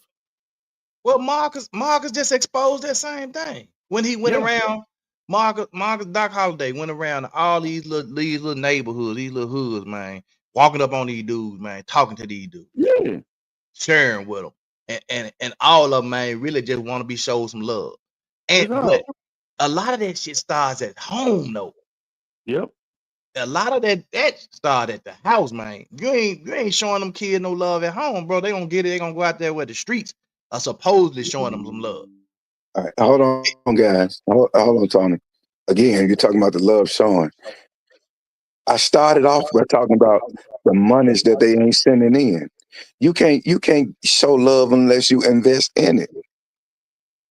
Well, Marcus just exposed that same thing when he went Yeah. around. Marcus Doc Holliday went around to all these little neighborhoods, these little hoods, man, walking up on these dudes, man, talking to these dudes, Yeah. sharing with them, and all of them, man, really just want to be showed some love. That's But all. a lot of that shit starts at home, though. Yep. A lot of that started at the house, man. You ain't showing them kids no love at home, bro. They gonna get it. They gonna go out there where the streets are supposedly showing them some love. All right, hold on, guys. Hold on, Tony. Again, you're talking about the love showing. I started off by talking about the monies that they ain't sending in. You can't show love unless you invest in it.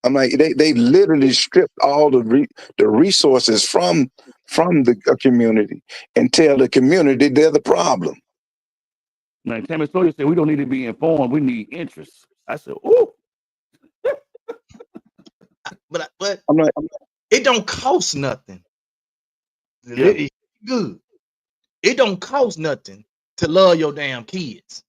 I'm like they literally stripped all the resources from the community and tell the community they're the problem. Now, Tammy Sawyer said we don't need to be informed. We need interest. I said, "Ooh, But I'm like, it don't cost nothing. Yep. Good. It don't cost nothing to love your damn kids.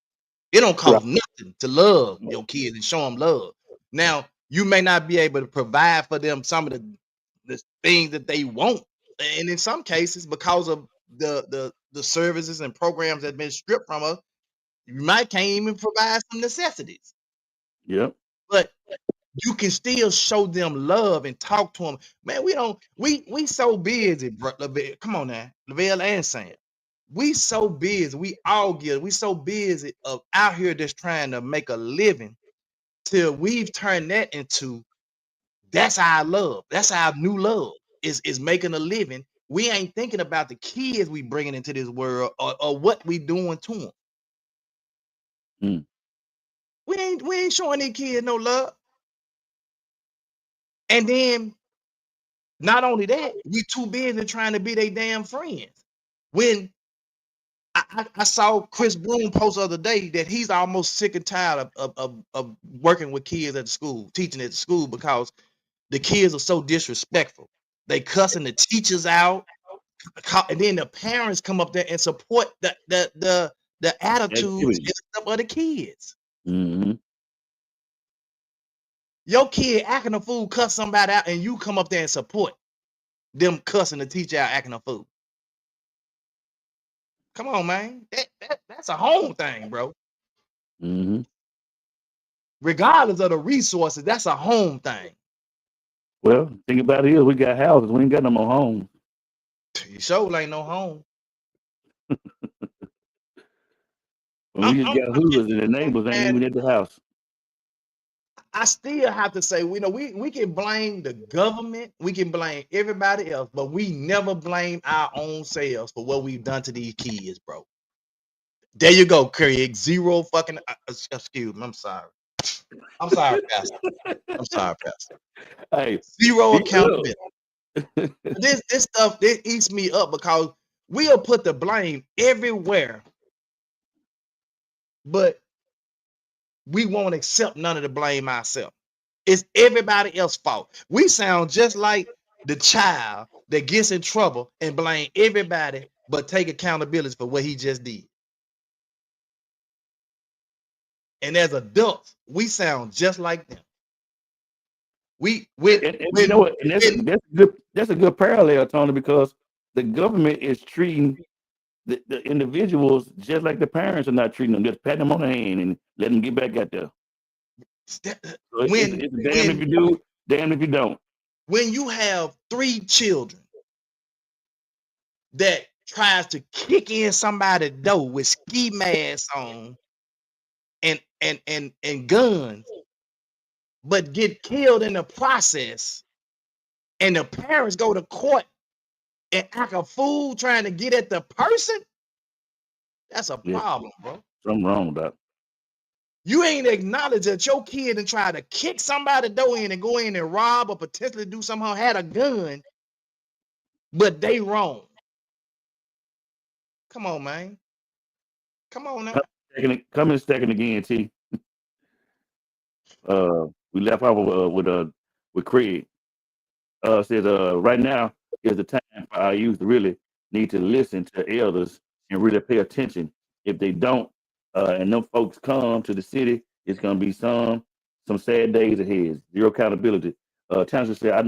It don't cost nothing to love your kids and show them love. Now, you may not be able to provide for them some of the things that they want, and in some cases, because of the services and programs that have been stripped from us, you might can't even provide some necessities. Yep. But you can still show them love and talk to them. Man, we so busy, bro. Come on now, Lavelle and Sam. We so busy. We all get. We so busy of out here just trying to make a living till we've turned that into that's our love. That's our new love is making a living. We ain't thinking about the kids we bringing into this world or what we doing to them. Mm. We ain't showing these kids no love. And then not only that, we too busy trying to be their damn friends. When I saw Chris Broom post the other day that he's almost sick and tired of working with kids at the school, teaching at the school because the kids are so disrespectful. They cussing the teachers out, and then the parents come up there and support the attitudes and stuff of the kids. Mm-hmm. Your kid acting a fool, cuss somebody out, and you come up there and support them cussing the teacher out, acting a fool. Come on, man. That's a home thing, bro. Mm-hmm. Regardless of the resources, that's a home thing. Well, think about it is we got houses. We ain't got no more homes. You sure ain't no home. When we just got hoods and the neighbors ain't even at the house. I still have to say, we can blame the government, we can blame everybody else, but we never blame our own selves for what we've done to these kids, bro. There you go, Craig. Zero fucking excuse me. I'm sorry. I'm sorry, Pastor. I'm sorry, Pastor. Hey, Zero accountability. This stuff this eats me up because we'll put the blame everywhere, but we won't accept none of the blame ourselves. It's everybody else's fault. We sound just like the child that gets in trouble and blame everybody but take accountability for what he just did. And as adults, we sound just like them. And you know what? And that's a good parallel, Tony, because the government is treating the individuals just like the parents are not treating them. Just patting them on the hand and letting them get back out there. So it's damn if you do, damn if you don't. When you have 3 children that tries to kick in somebody's door with ski masks on and guns, but get killed in the process, and the parents go to court and act a fool trying to get at the person, that's a problem, bro. Something wrong with that. You ain't acknowledge that your kid and try to kick somebody's door in and go in and rob or potentially do somehow, had a gun, but they wrong. Come on, man. Come on now. Come in second again, T. We left off with Craig. Says right now is the time for our youth to really need to listen to elders and really pay attention. If they don't, and them folks come to the city, it's gonna be some sad days ahead. Zero accountability. Chancellor said, I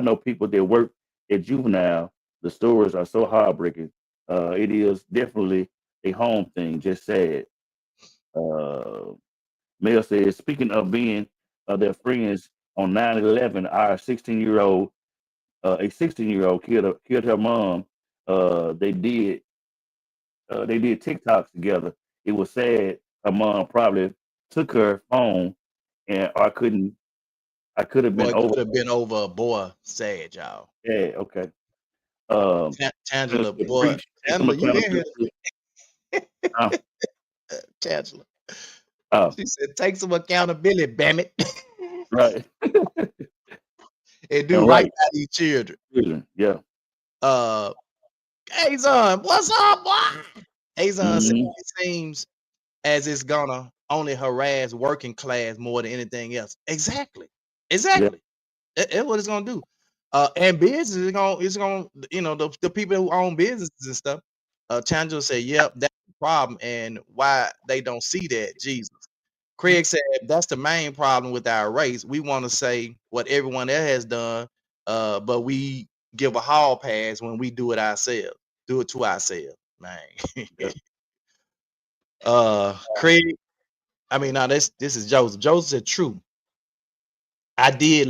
know people that work at juvenile. The stories are so heartbreaking. It is definitely a home thing. Just sad. Mel says, speaking of being their friends on 9/11, our 16-year-old, a 16-year-old killed her mom. They did TikToks together. It was sad. Her mom probably took her phone, and I could have been over. Could have been over a boy. Sad, y'all. Yeah, okay. Tangela, boy. Tangela, you in here? Tangela. She said, take some accountability, damn it. Right. And do right by these children. Yeah. Azon, what's up, boy? Azon said, it seems as it's gonna only harass working class more than anything else. Exactly. Yeah. That's what it's gonna do. And business is gonna, you know, the people who own businesses and stuff. Tangela said, yep, that's the problem, and why they don't see that. Jesus. Craig said, that's the main problem with our race. We want to say what everyone else has done, but we give a hall pass when we do it ourselves. Do it to ourselves, man. Craig, I mean, now this is Joseph. Joseph said, true. I did.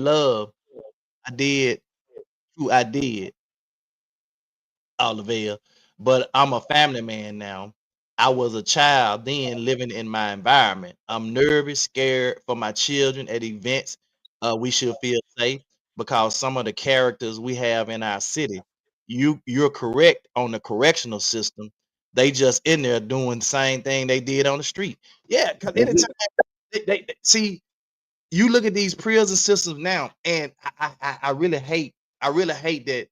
Olivia, but I'm a family man now. I was a child then living in my environment. I'm nervous, scared for my children at events. We should feel safe because some of the characters we have in our city, you're correct on the correctional system. They just in there doing the same thing they did on the street. Yeah, because anytime they see, you look at these prison systems now, and I really hate that.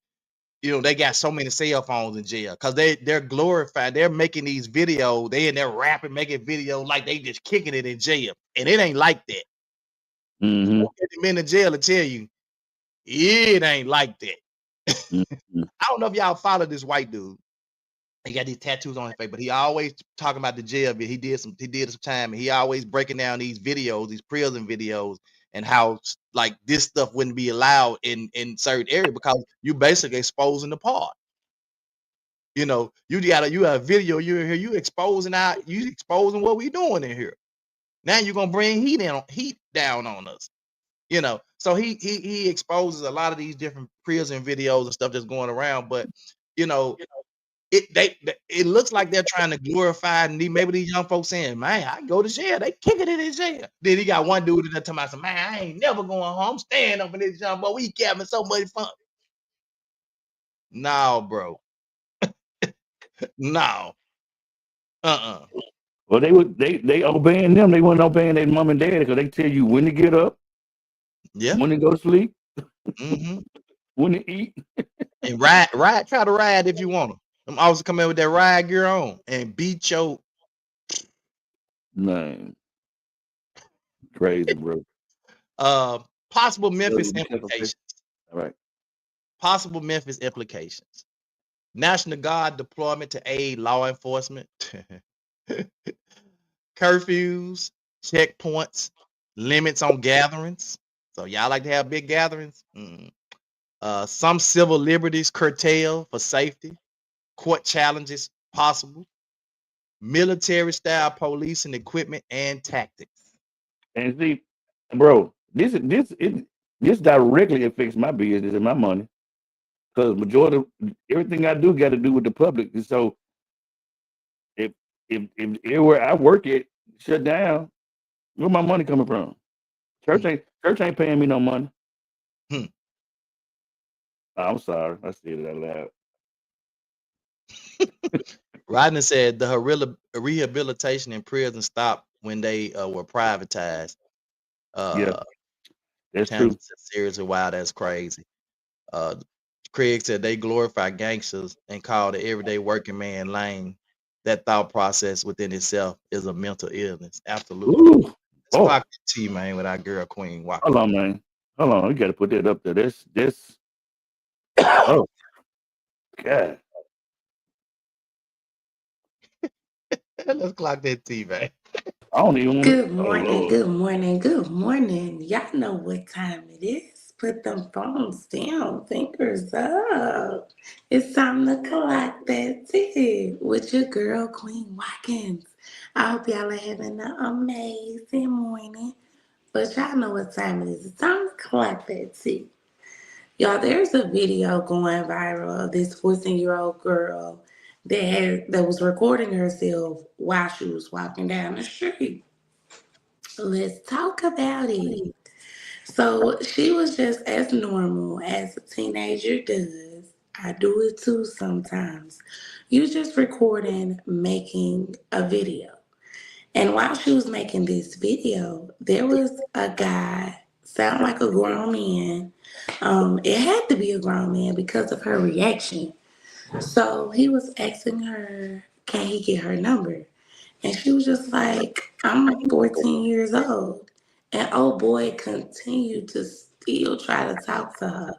You know, they got so many cell phones in jail because they're glorified. They're making these videos. They in there rapping, making videos like they just kicking it in jail, and it ain't like that. Get them in the jail to tell you it ain't like that. I don't know if y'all follow this white dude. He got these tattoos on his face, but he always talking about the jail. He did some time, and he always breaking down these videos, these prison videos, and how like this stuff wouldn't be allowed in certain areas because you basically exposing the part. You know, you have a video, you in here, you exposing what we doing in here. Now you're gonna bring heat down on us. You know, so he exposes a lot of these different prison videos and stuff that's going around, but you know, it looks like they're trying to glorify, and maybe these young folks saying, man, I go to jail. They kicking it in jail. Then he got one dude that talking about, man, I ain't never going home. Staying up in this jump, but we having so much fun. No, bro. No. Well, they obeying them. They weren't obeying their mom and dad because they tell you when to get up, when to go to sleep, when to eat, and ride. Try to ride if you want to. I'm always come in with that ride gear on and beat your man. Crazy, bro. Possible So Memphis you be careful, Chris. implications. All right. Possible Memphis implications. National Guard deployment to aid law enforcement. Curfews, checkpoints, limits on gatherings. So y'all like to have big gatherings? Some civil liberties curtailed for safety. Court challenges possible. Military style policing equipment and tactics. And see, bro, this directly affects my business and my money. Because majority of everything I do got to do with the public. And so if everywhere I work at shut down, where my money coming from? Church ain't paying me no money. I'm sorry, I said it out loud. Rodney said the rehabilitation in prison stopped when they were privatized. Yeah, that's Tammy true. said, seriously, wow, that's crazy. Craig said they glorify gangsters and call the everyday working man lame. That thought process within itself is a mental illness. Absolutely. Ooh, Let's oh, clock the T, man, with our girl Queen Walker. hold on, man. Hold on, you got to put that up there. That's oh, God. Let's clock that T, man. I don't even want Good to. morning, Oh, Lord. good morning, good morning. Y'all know what time it is. Put them phones down, fingers up. It's time to clock that tea with your girl, Queen Watkins. I hope y'all are having an amazing morning. But y'all know what time it is. It's time to clock that tea. Y'all, there's a video going viral of this 14-year-old girl that was recording herself while she was walking down the street. Let's talk about it. So she was just as normal as a teenager does. I do it too sometimes. You just recording, making a video. And while she was making this video, there was a guy, sound like a grown man. It had to be a grown man because of her reaction. So he was asking her, can he get her number? And she was just like, I'm 14 years old. And oh boy continued to still try to talk to her.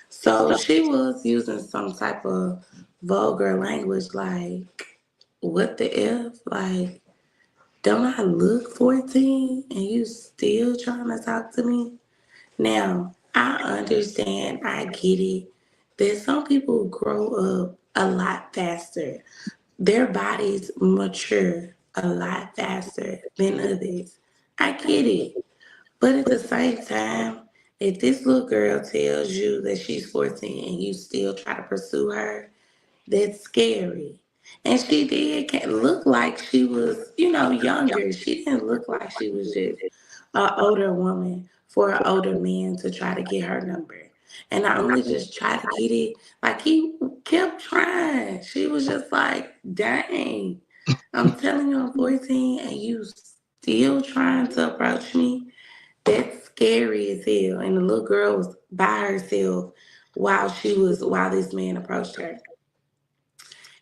So she was using some type of vulgar language like, what the F? Like, don't I look 14 and you still trying to talk to me? Now, I understand, I get it, that some people grow up a lot faster. Their bodies mature a lot faster than others. I get it. But at the same time, if this little girl tells you that she's 14 and you still try to pursue her, that's scary. And she look like she was, younger. She didn't look like she was just an older woman for an older man to try to get her number. And not only just try to get it, like he kept trying. She was just like, dang, I'm telling you I'm 14 and you still trying to approach me. That's scary as hell. And the little girl was by herself while this man approached her.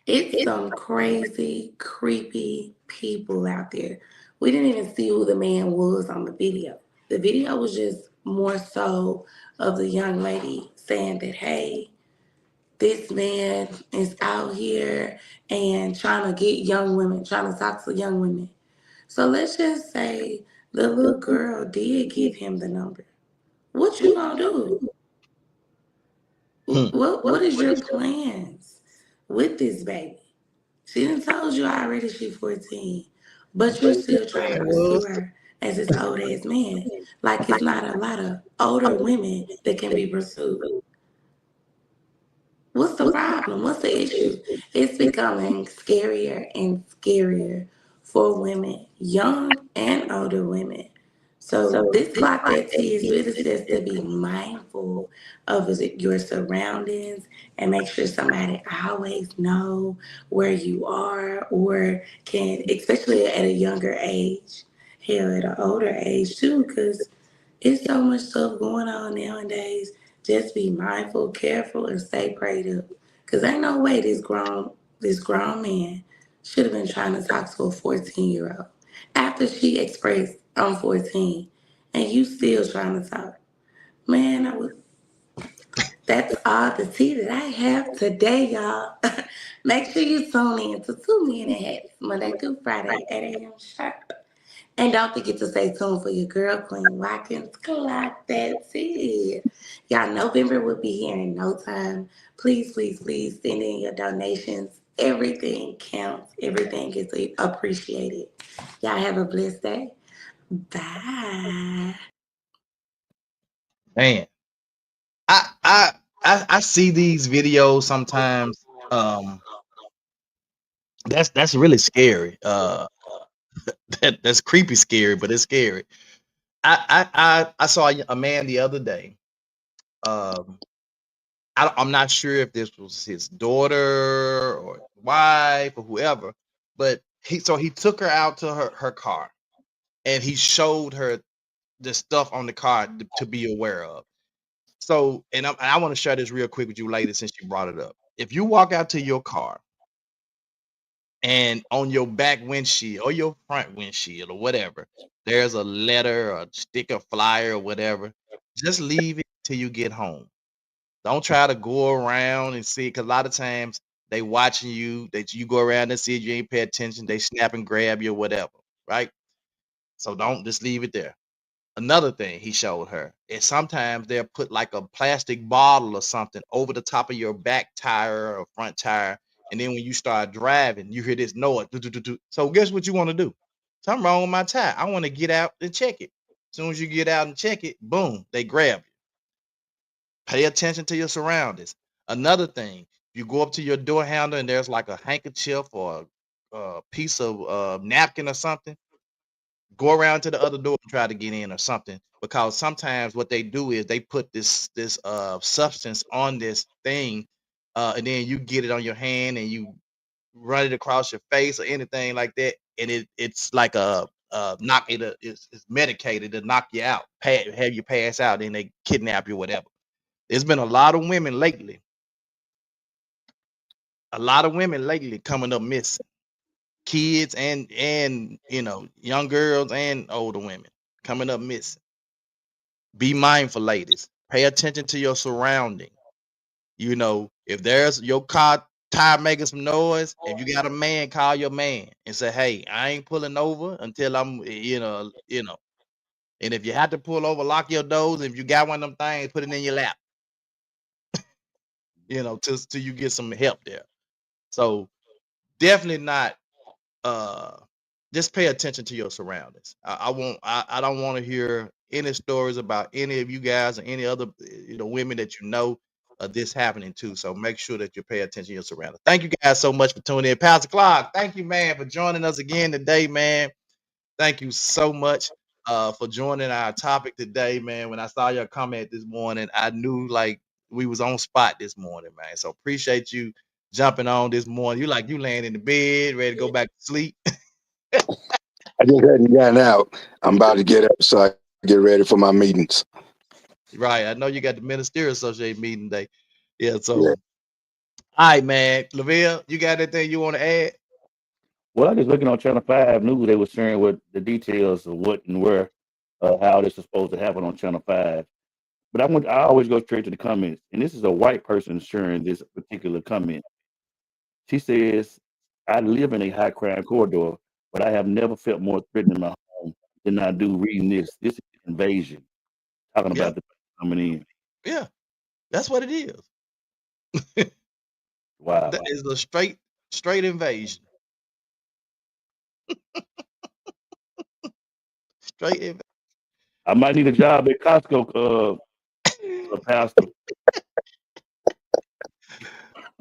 It's some crazy, creepy people out there. We didn't even see who the man was on the video. The video was just more so of the young lady saying that, hey, this man is out here and trying to get young women, trying to talk to young women. So let's just say the little girl did give him the number. What you gonna do? What is your plans with this baby? She done told you already she 14, but you're still trying to pursue her as this old ass man. Like it's not a lot of older women that can be pursued. What's the problem? What's the issue? It's becoming scarier and scarier for women, young and older women. So this clock that T is really says to be mindful of your surroundings and make sure somebody always know where you are or can, especially at a younger age, hell, at an older age too, because it's so much stuff going on nowadays. Just be mindful, careful, and stay prayed up. Cause ain't no way this grown man should have been trying to talk to a 14-year-old after she expressed I'm 14, and you still trying to talk. Man, that's all the tea that I have today, y'all. Make sure you tune in to 2 Minute Hats, Monday through Friday, 8 a.m. sharp. And don't forget to stay tuned for your girl, Queen Watkins. Clock that tea. Y'all, November will be here in no time. Please, please, please send in your donations. Everything counts. Everything is appreciated. Y'all have a blessed day. Bye. Man, I I I see these videos sometimes. That's really scary. That's creepy scary, but it's scary. I saw a man the other day. Um, I'm not sure if this was his daughter or wife or whoever, but he took her out to her car and he showed her the stuff on the car to be aware of. So, and I want to share this real quick with you, ladies, since you brought it up. If you walk out to your car and on your back windshield or your front windshield or whatever, there's a letter or sticker, flyer or whatever, just leave it till you get home. Don't try to go around and see, because a lot of times they watching you, that you go around and see you ain't pay attention, they snap and grab you or whatever, right? So don't just leave it there. Another thing he showed her is sometimes they'll put like a plastic bottle or something over the top of your back tire or front tire. And then when you start driving, you hear this noise. Do, do, do, do. So guess what you want to do? Something wrong with my tire. I want to get out and check it. As soon as you get out and check it, boom, they grab you. Pay attention to your surroundings. Another thing, you go up to your door handle and there's like a handkerchief or a piece of napkin or something, go around to the other door and try to get in or something, because sometimes what they do is they put this substance on this thing, and then you get it on your hand and you run it across your face or anything like that, and it's like a knock it it's medicated to knock you out, have you pass out, and they kidnap you, whatever. There's been a lot of women lately coming up missing, kids and young girls and older women coming up missing. Be mindful, ladies. Pay attention to your surrounding. If there's your car tire making some noise, if you got a man, call your man and say, "Hey, I ain't pulling over until I'm." And if you have to pull over, lock your doors. If you got one of them things, put it in your lap. Till you get some help there. So definitely not. Just pay attention to your surroundings. I don't want to hear any stories about any of you guys or any other women that this happening to. So make sure that you pay attention to your surroundings. Thank you guys so much for tuning in. Pastor Clark, thank you, man, for joining us again today, man. Thank you so much for joining our topic today, man. When I saw your comment this morning, I knew like we was on spot this morning, man. So appreciate you jumping on this morning. You laying in the bed, ready to go back to sleep. I just hadn't gotten out. I'm about to get up so I get ready for my meetings. Right. I know you got the Ministerial Association meeting today. Yeah. So, Yeah. all right, man. Lavelle, you got anything you want to add? Well, I just looking on Channel 5 News, they were sharing what the details of what and where, how this is supposed to happen on Channel 5. But I always go straight to the comments, and this is a white person sharing this particular comment. She says, "I live in a high crime corridor, but I have never felt more threatened in my home than I do reading this. This is invasion." Talking Yeah. about the coming in. Yeah. That's what it is. Wow. That is a straight invasion. Straight invasion. I might need a job at Costco, Pastor.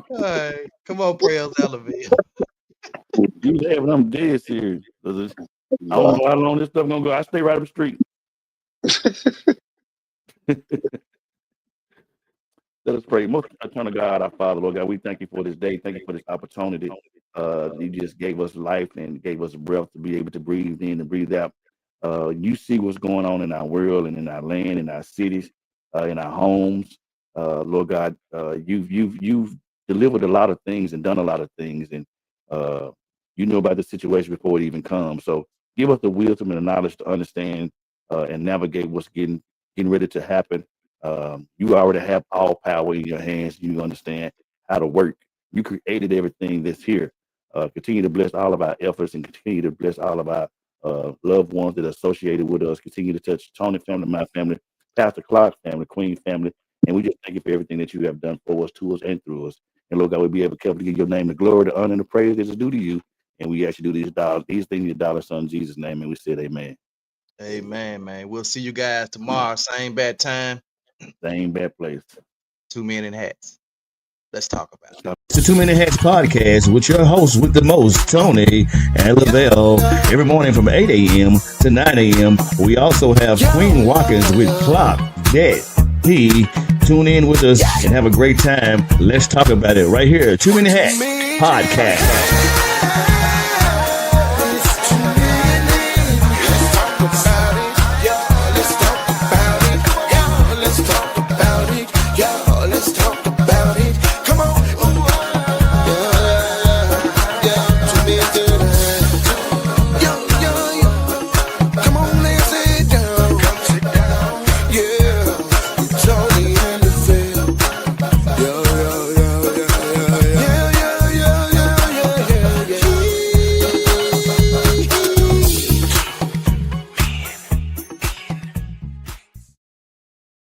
All right. Come on, prayers, Lavelle. You having I'm dead serious. I don't know how long this stuff gonna go. I stay right up the street. Let us pray. Most eternal God, our Father, Lord God, we thank you for this day. Thank you for this opportunity. You just gave us life and gave us breath to be able to breathe in and breathe out. You see what's going on in our world and in our land, in our cities, in our homes. Lord God, you've delivered a lot of things and done a lot of things, and you know about the situation before it even comes. So give us the wisdom and the knowledge to understand and navigate what's getting ready to happen. You already have all power in your hands. You understand how to work. You created everything that's here. Continue to bless all of our efforts and continue to bless all of our loved ones that are associated with us. Continue to touch Tony family, my family, Pastor Clark family, Queen family. And we just thank you for everything that you have done for us, to us, and through us. And Lord God, we'll be able to give your name the glory, the honor, and the praise that is due to you. And we actually do these things in your dollar son Jesus' name. And we said amen. Amen, man. We'll see you guys tomorrow. Same bad time. Same bad place. 2 Men in Hats. Let's talk about it. It's the 2 Minute Hats podcast with your hosts with the most, Tony and Lavelle. Every morning from 8 a.m. to 9 a.m. We also have Queen Watkins with Clock That He. Tune in with us and have a great time. Let's talk about it right here. 2 Minute Hats podcast.